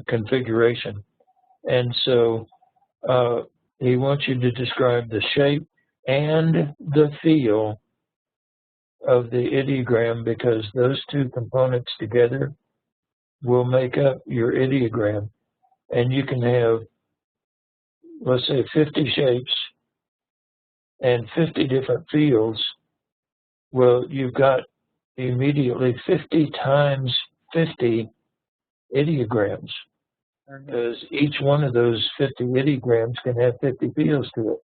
configuration. And so he wants you to describe the shape and the feel of the ideogram, because those two components together will make up your ideogram. And you can have, let's say, 50 shapes and 50 different feels. Well, you've got immediately 50 times 50 ideograms, because each one of those 50 ideograms can have 50 feels to it.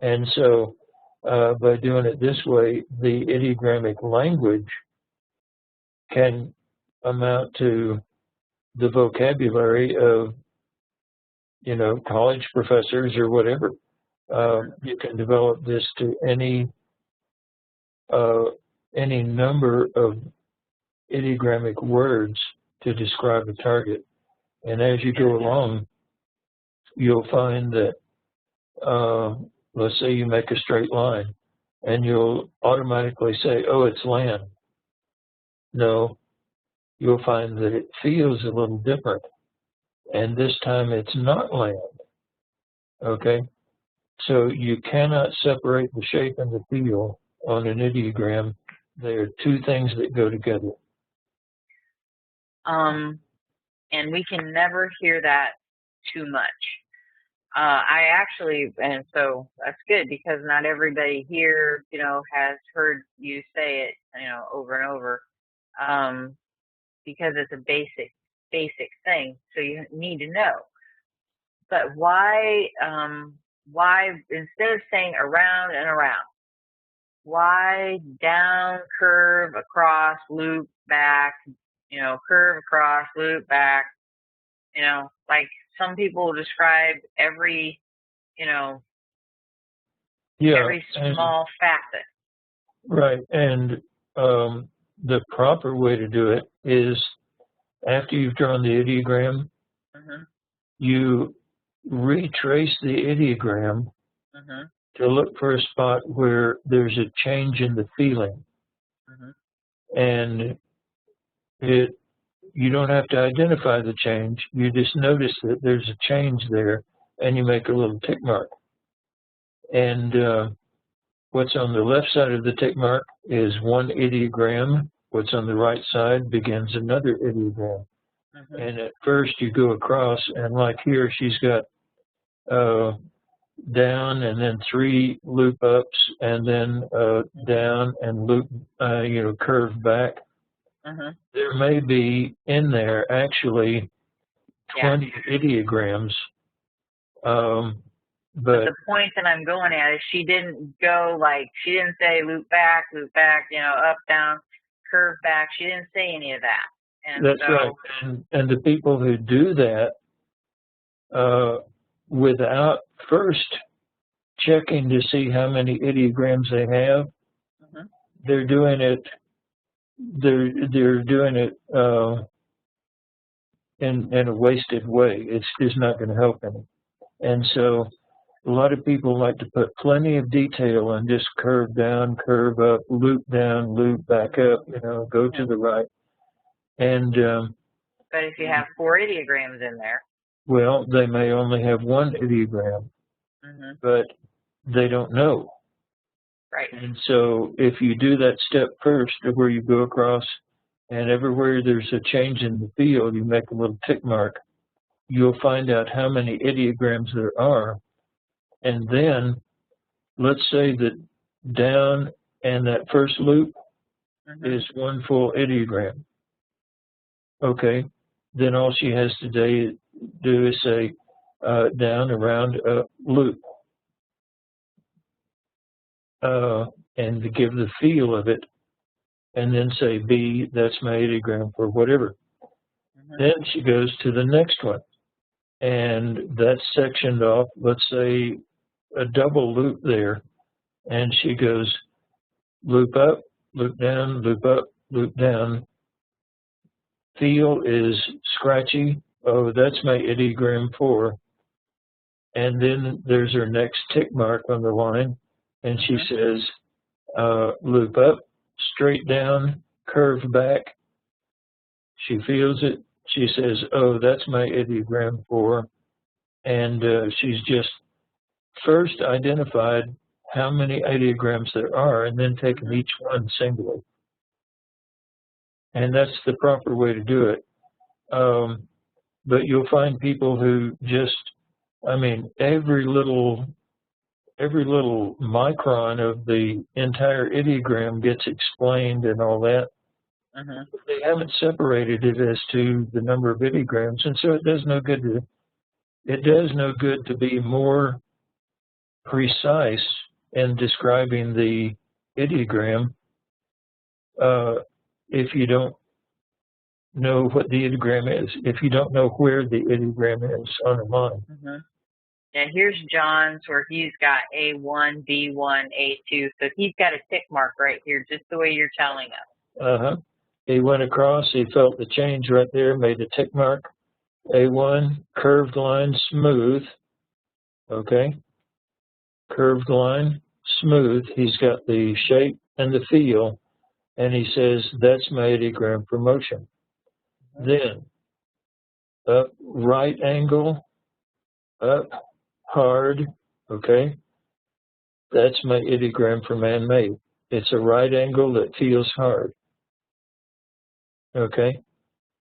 And so by doing it this way, the ideogrammic language can amount to the vocabulary of, college professors or whatever. You can develop this to any number of ideogrammic words to describe a target. And as you go along, you'll find that, let's say you make a straight line, and you'll automatically say, oh, it's land. No, you'll find that it feels a little different. And this time it's not land. Okay? So you cannot separate the shape and the feel on an ideogram. They are two things that go together. And we can never hear that too much. I actually, and so that's good because not everybody here, has heard you say it, over and over, um, because it's a basic thing. So you need to know. But why instead of saying around and around, why down, curve, across, loop, back, curve, across, loop, back, like some people describe every, Yeah, every small facet. right. And the proper way to do it is after you've drawn the ideogram, Mhm. you retrace the ideogram Mhm. to look for a spot where there's a change in the feeling. Mhm. And you don't have to identify the change. You just notice that there's a change there, and you make a little tick mark. And what's on the left side of the tick mark is one ideogram. What's on the right side begins another ideogram. Mhm. And at first you go across, and like here, she's got down and then 3 loop ups, and then down and loop, curve back. Mhm. There may be in there actually Yeah. 20 ideograms, But but the point that I'm going at is she didn't say loop back, up, down, curve back. She didn't say any of that. And that's so, right. And the people who do that without first checking to see how many ideograms they have, mhm. they're doing it. They're doing it in a wasted way. It's just not going to help any. And so a lot of people like to put plenty of detail and just curve down, curve up, loop down, loop back up, go to the right. And, But if you have 4 ideograms in there, well, they may only have one ideogram, mhm. but they don't know. Right. And so if you do that step first, where you go across and everywhere there's a change in the field, you make a little tick mark, you'll find out how many ideograms there are. And then let's say that down and that first loop Mhm. is one full ideogram. Okay, then all she has to do is say down, around, loop, and to give the feel of it, and then say B, that's my ideogram for whatever. Mhm. Then she goes to the next one, and that's sectioned off, let's say a double loop there, and she goes loop up, loop down, loop up, loop down. Feel is scratchy. Oh, that's my ideogram 4. And then there's her next tick mark on the line, and she says, loop up, straight down, curve back. She feels it. She says, oh, that's my ideogram 4. And she's just first identified how many ideograms there are and then taken each one singly. And that's the proper way to do it. But you'll find people who just, every little micron of the entire ideogram gets explained and all that. Mhm. They haven't separated it as to the number of ideograms, and so it does no good to be more precise in describing the ideogram if you don't know what the ideogram is, if you don't know where the ideogram is on a line. Mhm. Yeah, here's John's where he's got A1, B1, A2. So he's got a tick mark right here, just the way you're telling us. He went across, he felt the change right there, made a tick mark. A1, curved line, smooth. Okay. Curved line, smooth. He's got the shape and the feel, and he says, that's my ideogram for motion. Then, up, right angle, up, hard. Okay. That's my ideogram for man-made. It's a right angle that feels hard. Okay.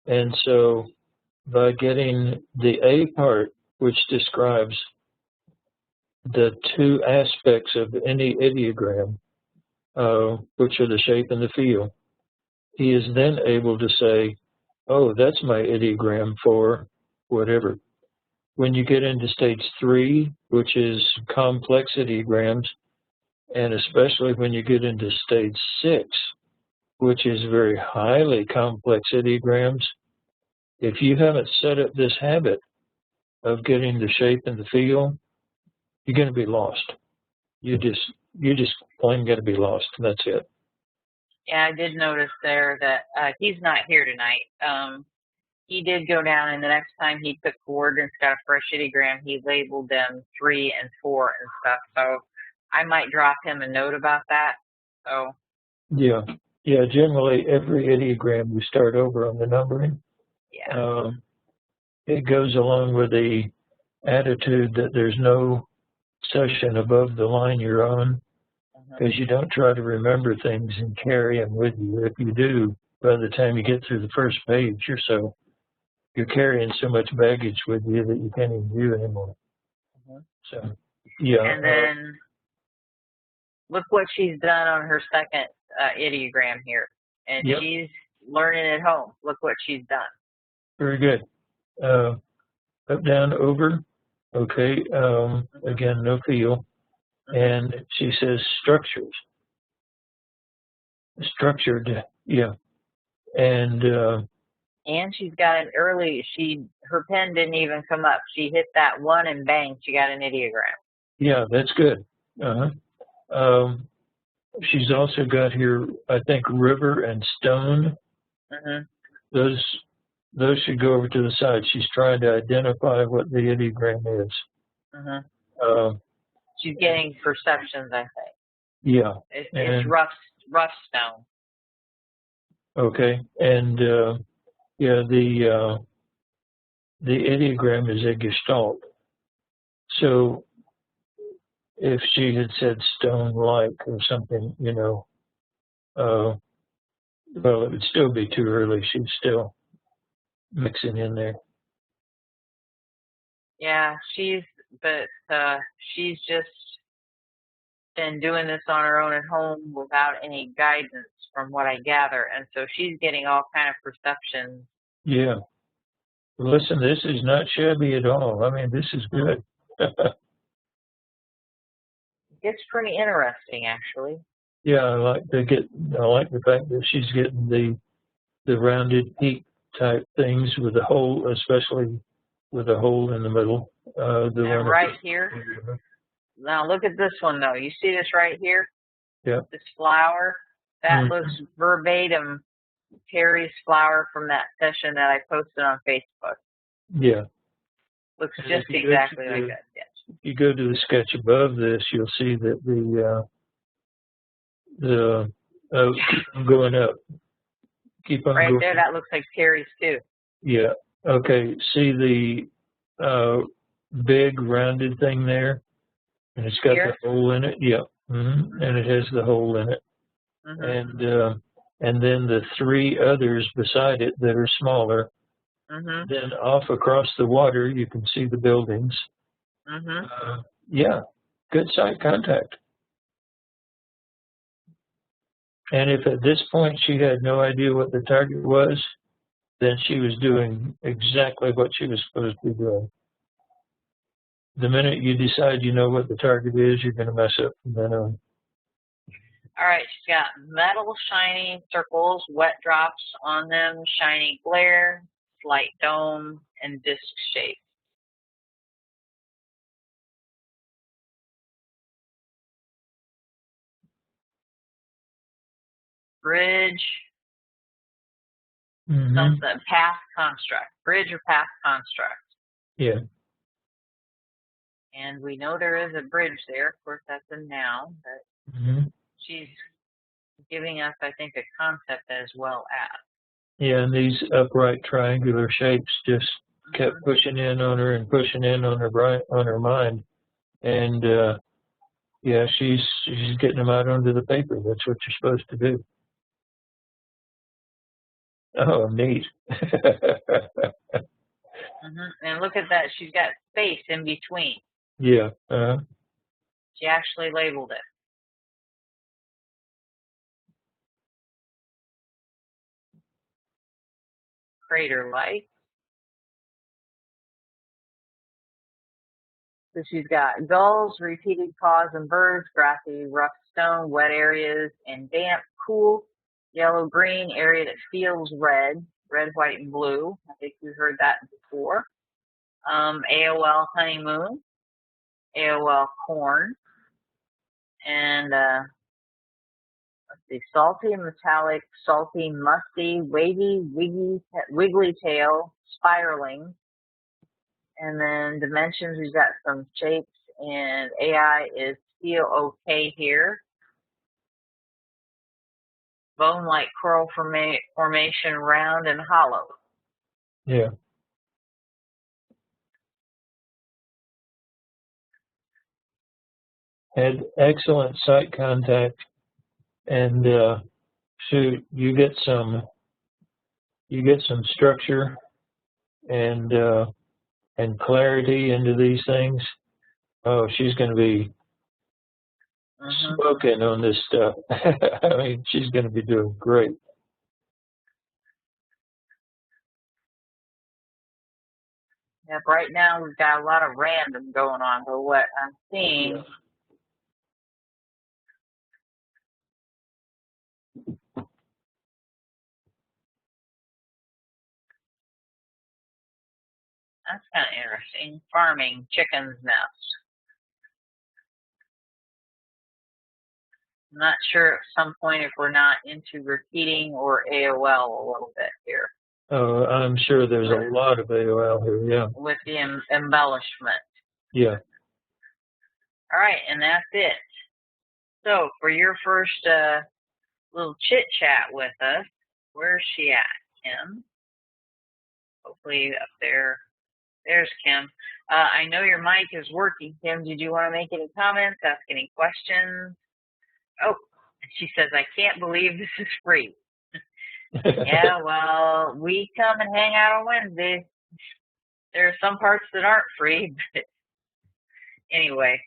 And so by getting the A part, which describes the two aspects of any ideogram, which are the shape and the feel, he is then able to say, oh, that's my ideogram for whatever. When you get into stage 3, which is complex ideograms, and especially when you get into stage 6, which is very highly complex ideograms, if you haven't set up this habit of getting the shape and the feel, you're going to be lost. You just plain going to be lost. That's it. Yeah, I did notice there that he's not here tonight. He did go down, and the next time he took coordinates, got a fresh ideogram, he labeled them 3 and 4 and stuff. So I might drop him a note about that. So yeah, generally every ideogram we start over on the numbering. Yeah. It goes along with the attitude that there's no session above the line you're on, because you don't try to remember things and carry them with you. If you do, by the time you get through the first page, you're carrying so much baggage with you that you can't even view anymore. So, yeah. And then look what she's done on her second ideogram here. And Yep. She's learning at home. Look what she's done. Very good. Up, down, over. Okay. Again, no feel. And she says structures. Structured, yeah. And she's got an early, her pen didn't even come up. She hit that 1 and bang, she got an ideogram. Yeah, that's good. She's also got here, I think, river and stone. Those should go over to the side. She's trying to identify what the ideogram is. She's getting perceptions, I think. Yeah. It's rough stone. Okay. And yeah, the ideogram is a gestalt. So if she had said stone-like or something, well, it would still be too early. She's still mixing in there. Yeah, she's just been doing this on her own at home without any guidance, from what I gather, and so she's getting all kind of perceptions. Yeah. Listen, this is not shabby at all. I mean, this is good. It's pretty interesting, actually. Yeah, I like the fact that she's getting the rounded peak type things with the hole, especially with a hole in the middle. And right here. Now look at this one though. You see this right here? Yeah. This flower. That looks verbatim Terry's flower from that session that I posted on Facebook. Yeah. Looks just exactly like that. Yes. If you go to the sketch above this, you'll see that keep on going up. Keep on right going. there, that looks like Terry's too. Yeah. Okay. See the big rounded thing there? And it's got the hole in it. Yeah. And it has the hole in it. And then the 3 others beside it that are smaller. Then off across the water, you can see the buildings. Yeah. Good sight contact. And if at this point she had no idea what the target was, then she was doing exactly what she was supposed to be doing. The minute you decide you know what the target is, you're going to mess up from then on. All right, she's got metal shiny circles, wet drops on them, shiny glare, slight dome, and disc shape. Bridge, something, path construct. Bridge or path construct. Yeah. And we know there is a bridge there. Of course, that's a noun, but she's giving us, I think, a concept as well as. Yeah, and these upright triangular shapes just kept pushing in on her and pushing in on her mind. And yeah, she's getting them out onto the paper. That's what you're supposed to do. Oh, neat. And look at that. She's got space in between. Yeah. She actually labeled it. Crater light. So she's got gulls, repeated caws and birds, grassy, rough stone, wet areas, and damp, cool, yellow-green area that feels red, white, and blue. I think we've heard that before. AOL honeymoon, AOL corn, and let's see, salty and metallic, salty, musty, wavy, wiggly tail, spiraling. And then dimensions, we've got some shapes, and AI is feel okay here. Bone-like coral formation, round and hollow. Yeah. Had excellent sight contact, and so you get some structure and clarity into these things. Oh, she's going to be smoking on this stuff. I mean, she's going to be doing great. Yep, right now we've got a lot of random going on, but what I'm seeing, Yeah. that's kind of interesting. Farming chicken's nest. I'm not sure at some point if we're not into repeating or AOL a little bit here. Oh, I'm sure there's a lot of AOL here, yeah. With the embellishment. Yeah. All right, and that's it. So for your first little chit-chat with us, where's she at, Kim? Hopefully up there. There's Kim. I know your mic is working, Kim. Did you want to make any comments, ask any questions? Oh, she says, I can't believe this is free. Yeah, well, we come and hang out on Wednesdays. There are some parts that aren't free, but anyway.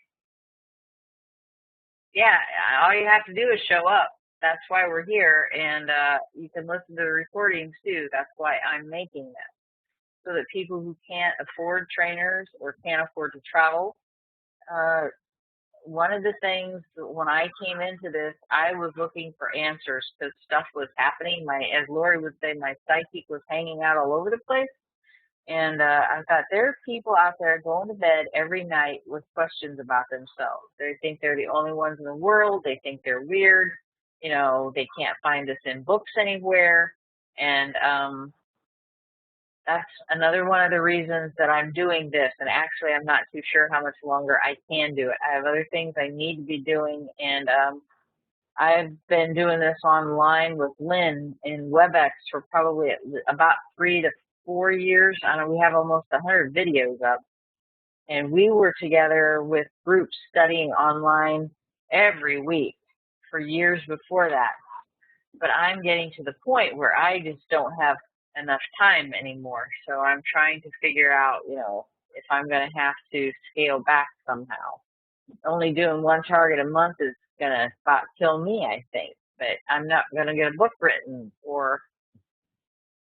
Yeah, all you have to do is show up. That's why we're here, and you can listen to the recordings too. That's why I'm making them, so that people who can't afford trainers or can't afford to travel, one of the things when I came into this, I was looking for answers because stuff was happening. As Lori would say, my psychic was hanging out all over the place. And I thought there are people out there going to bed every night with questions about themselves. They think they're the only ones in the world. They think they're weird. You know, they can't find us in books anywhere. And that's another one of the reasons that I'm doing this. And actually, I'm not too sure how much longer I can do it. I have other things I need to be doing. And I've been doing this online with Lynn in WebEx for probably about 3 to 4 years. I know we have almost 100 videos up. And we were together with groups studying online every week for years before that. But I'm getting to the point where I just don't have enough time anymore. So I'm trying to figure out, you know, if I'm going to have to scale back somehow. Only doing one target a month is going to about kill me, I think. But I'm not going to get a book written or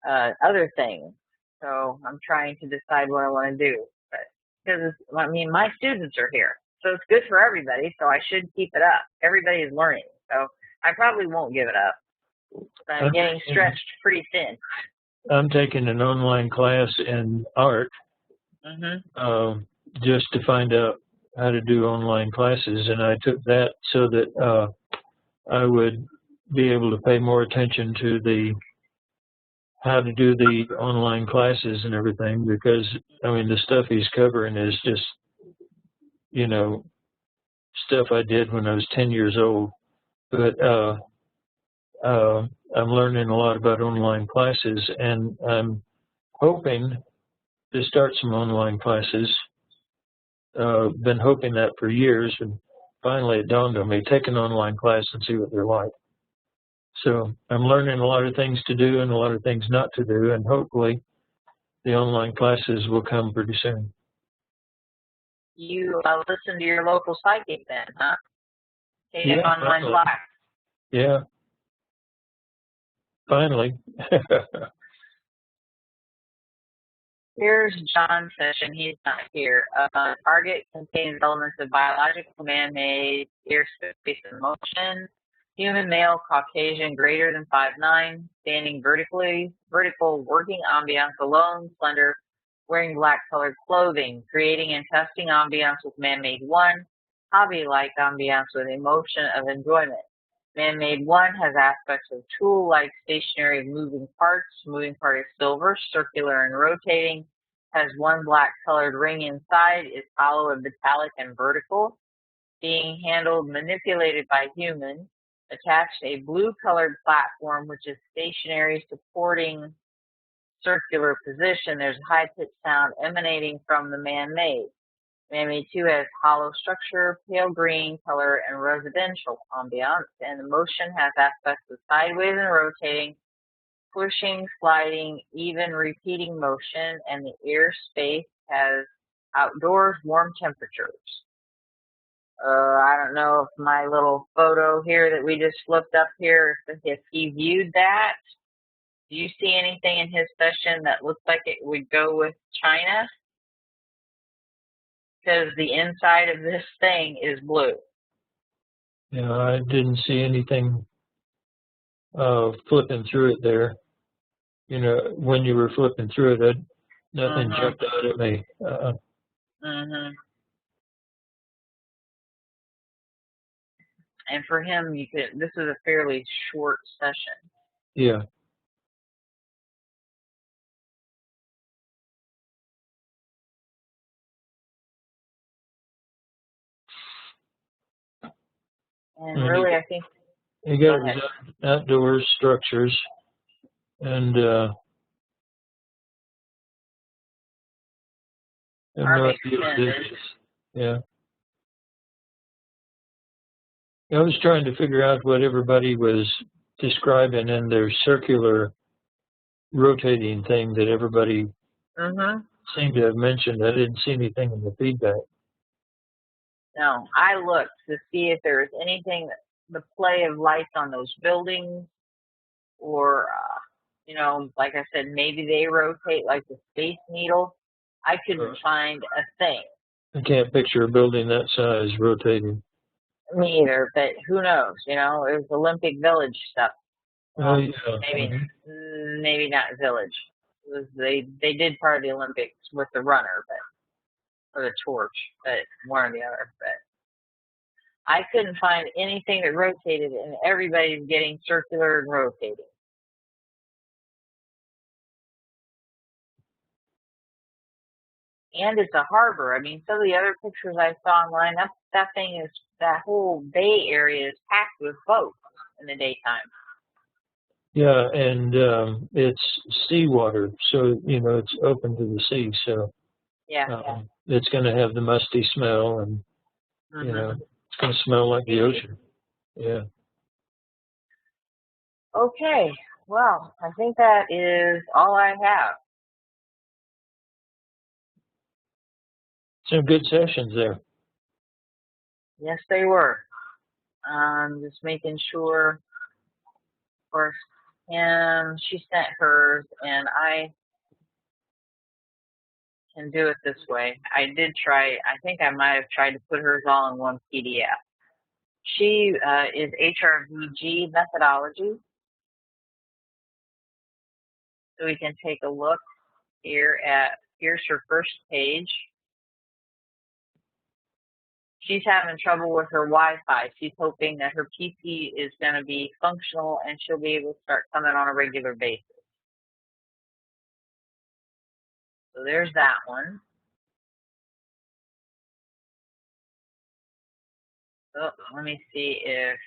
other things. So I'm trying to decide what I want to do. But because, I mean, my students are here. So it's good for everybody. So I should keep it up. Everybody is learning. So I probably won't give it up. But I'm getting stretched pretty thin. I'm taking an online class in art just to find out how to do online classes, and I took that so that I would be able to pay more attention to how to do the online classes and everything, because I mean the stuff he's covering is just, you know, stuff I did when I was 10 years old, but I'm learning a lot about online classes, and I'm hoping to start some online classes. Been hoping that for years, and finally it dawned on me, take an online class and see what they're like. So I'm learning a lot of things to do and a lot of things not to do, and hopefully the online classes will come pretty soon. You listen to your local psychic then, huh? Take Yeah, on my black. yeah, finally. Here's John's session. He's not here. Target contains elements of biological, man-made, airspace and motion. Human, male, Caucasian, greater than 5'9", standing vertical, working ambiance, alone, slender, wearing black-colored clothing, creating and testing ambiance with man-made 1, hobby-like ambiance with emotion of enjoyment. Man-made 1 has aspects of tool-like stationary moving parts. Moving part is silver, circular and rotating. Has 1 black-colored ring inside. Is hollow and metallic and vertical. Being handled, manipulated by humans. Attached a blue-colored platform which is stationary, supporting circular position. There's a high-pitched sound emanating from the man-made. Man-made 2 has hollow structure, pale green color, and residential ambiance, and the motion has aspects of sideways and rotating, pushing, sliding, even repeating motion, and the airspace has outdoors warm temperatures. I don't know if my little photo here that we just flipped up here, if he viewed that. Do you see anything in his session that looks like it would go with China? Because the inside of this thing is blue. Yeah, I didn't see anything flipping through it there. You know, when you were flipping through it, nothing jumped out at me. And for him, this is a fairly short session. Yeah. And really, I think you got outdoor structures, and yeah. I was trying to figure out what everybody was describing in their circular rotating thing that everybody seemed to have mentioned. I didn't see anything in the feedback. No, I looked to see if there was anything, the play of lights on those buildings, or, you know, like I said, maybe they rotate like the Space Needle. I couldn't find a thing. I can't picture a building that size rotating. Me either, but who knows? You know, it was Olympic Village stuff. Yeah. Maybe not Village. It was they did part of the Olympics with the runner, or the torch, but one or the other. But I couldn't find anything that rotated, and everybody's getting circular and rotating. And it's a harbor. I mean, some of the other pictures I saw online, that whole bay area is packed with boats in the daytime. Yeah, and it's seawater, so you know it's open to the sea, so it's going to have the musty smell, and you know it's going to smell like the ocean. Yeah. Okay, well, I think that is all I have. Some good sessions there. Yes, they were. Just making sure, of course, she sent hers, and I can do it this way. I did try, I think I might have tried to put hers all in one PDF. She is HRVG methodology. So we can take a look here here's her first page. She's having trouble with her Wi-Fi. She's hoping that her PC is going to be functional and she'll be able to start coming on a regular basis. So there's that one. Oh, let me see if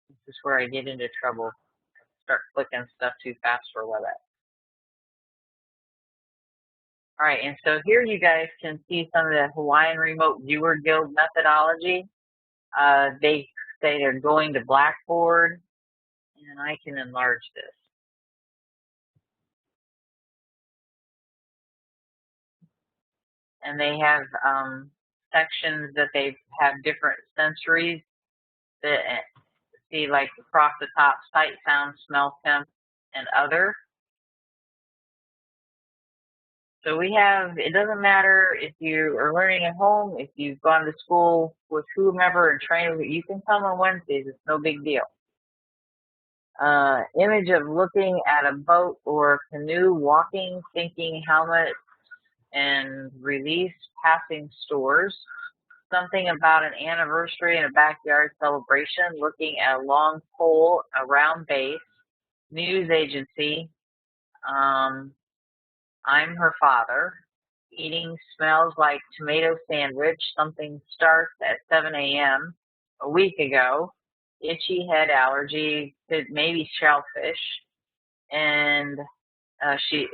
this is where I get into trouble. Start clicking stuff too fast for WebEx. All right, and so here you guys can see some of the Hawaiian Remote Viewer Guild methodology. They say they're going to Blackboard, and I can enlarge this. and they have sections that they have different sensories that see, like across the top, sight, sound, smell, temp, and other. So we have, it doesn't matter if you are learning at home, if you've gone to school with whomever and trained, you can come on Wednesdays, it's no big deal. Image of looking at a boat or canoe, walking, thinking helmet and release, passing stores. Something about an anniversary in a backyard celebration, looking at a long pole, a round base, news agency, I'm her father, eating smells like tomato sandwich, something starts at 7 a.m. a week ago, itchy head allergy, maybe shellfish, and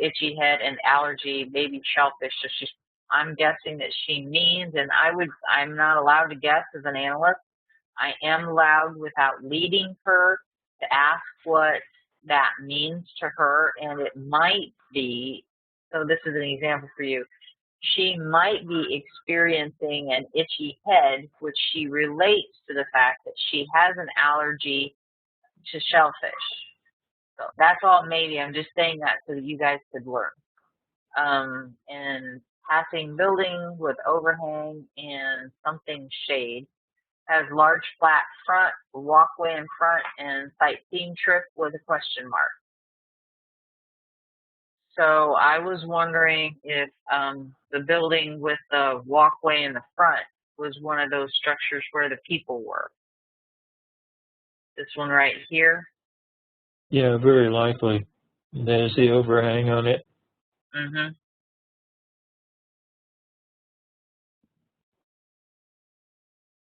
itchy head and allergy, maybe shellfish. So I'm guessing that she means, and I'm not allowed to guess as an analyst. I am allowed, without leading her, to ask what that means to her, and it might be, so this is an example for you, she might be experiencing an itchy head, which she relates to the fact that she has an allergy to shellfish. So that's all maybe. I'm just saying that so that you guys could learn. And passing building with overhang and something shade. Has large flat front, walkway in front, and sightseeing trip with a question mark. So I was wondering if the building with the walkway in the front was one of those structures where the people were. This one right here. Yeah, very likely. There's the overhang on it. Mm-hmm.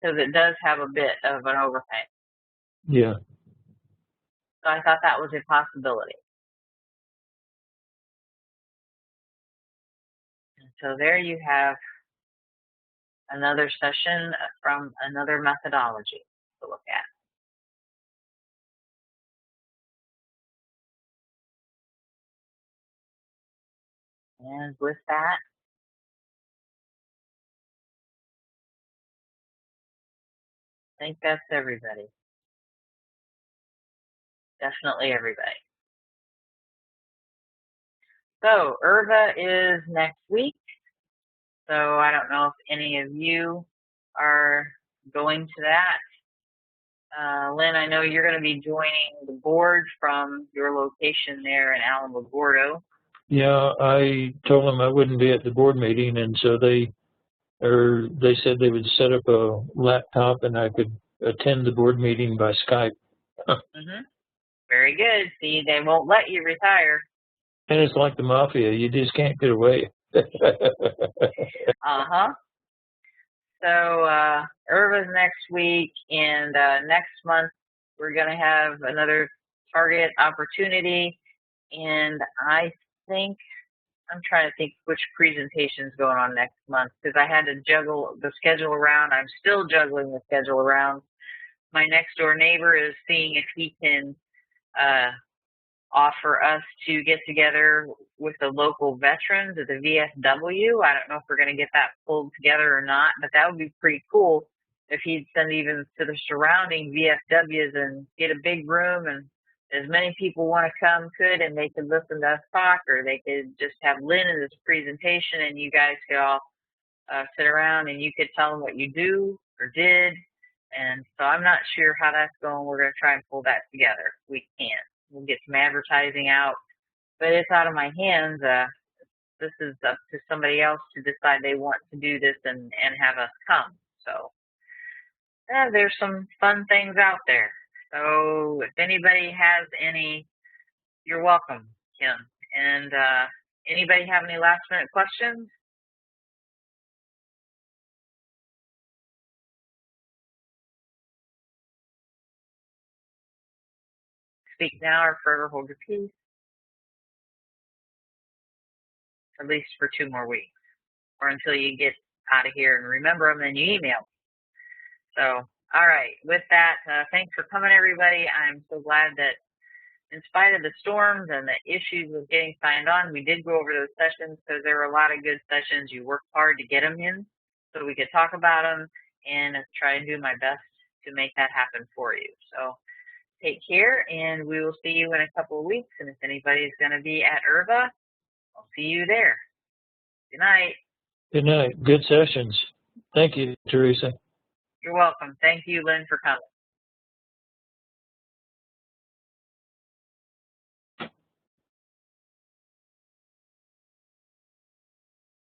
Because it does have a bit of an overhang. Yeah. So I thought that was a possibility. And so there you have another session from another methodology to look at. And with that, I think that's everybody. Definitely everybody. So IRVA is next week. So I don't know if any of you are going to that. Lynn, I know you're going to be joining the board from your location there in Alamogordo. Yeah, I told them I wouldn't be at the board meeting, and so they said they would set up a laptop and I could attend the board meeting by Skype. Mm-hmm. Very good. See, they won't let you retire. And it's like the mafia; you just can't get away. Uh-huh. So IRVA's next week, and next month we're going to have another target opportunity. And I think, I'm trying to think which presentation's going on next month, because I had to juggle the schedule around. I'm still juggling the schedule around. My next door neighbor is seeing if he can offer us to get together with the local veterans at the VFW. I don't know if we're going to get that pulled together or not, but that would be pretty cool if he'd send even to the surrounding VFWs and get a big room, and as many people want to come could, and they could listen to us talk, or they could just have Lynn in this presentation and you guys could all sit around and you could tell them what you do or did. And so I'm not sure how that's going. We're going to try and pull that together. We can. We'll get some advertising out, but it's out of my hands. This is up to somebody else to decide they want to do this and have us come. So there's some fun things out there. So if anybody has any, you're welcome, Kim. And anybody have any last minute questions? Speak now or forever hold your peace. At least for 2 more weeks, or until you get out of here and remember them, then you email me. So, all right. With that, thanks for coming, everybody. I'm so glad that in spite of the storms and the issues with getting signed on, we did go over those sessions because there were a lot of good sessions. You worked hard to get them in so we could talk about them and try and do my best to make that happen for you. So take care, and we will see you in a couple of weeks. And if anybody's going to be at IRVA, I'll see you there. Good night. Good night. Good sessions. Thank you, Teresa. You're welcome. Thank you, Lynn, for coming.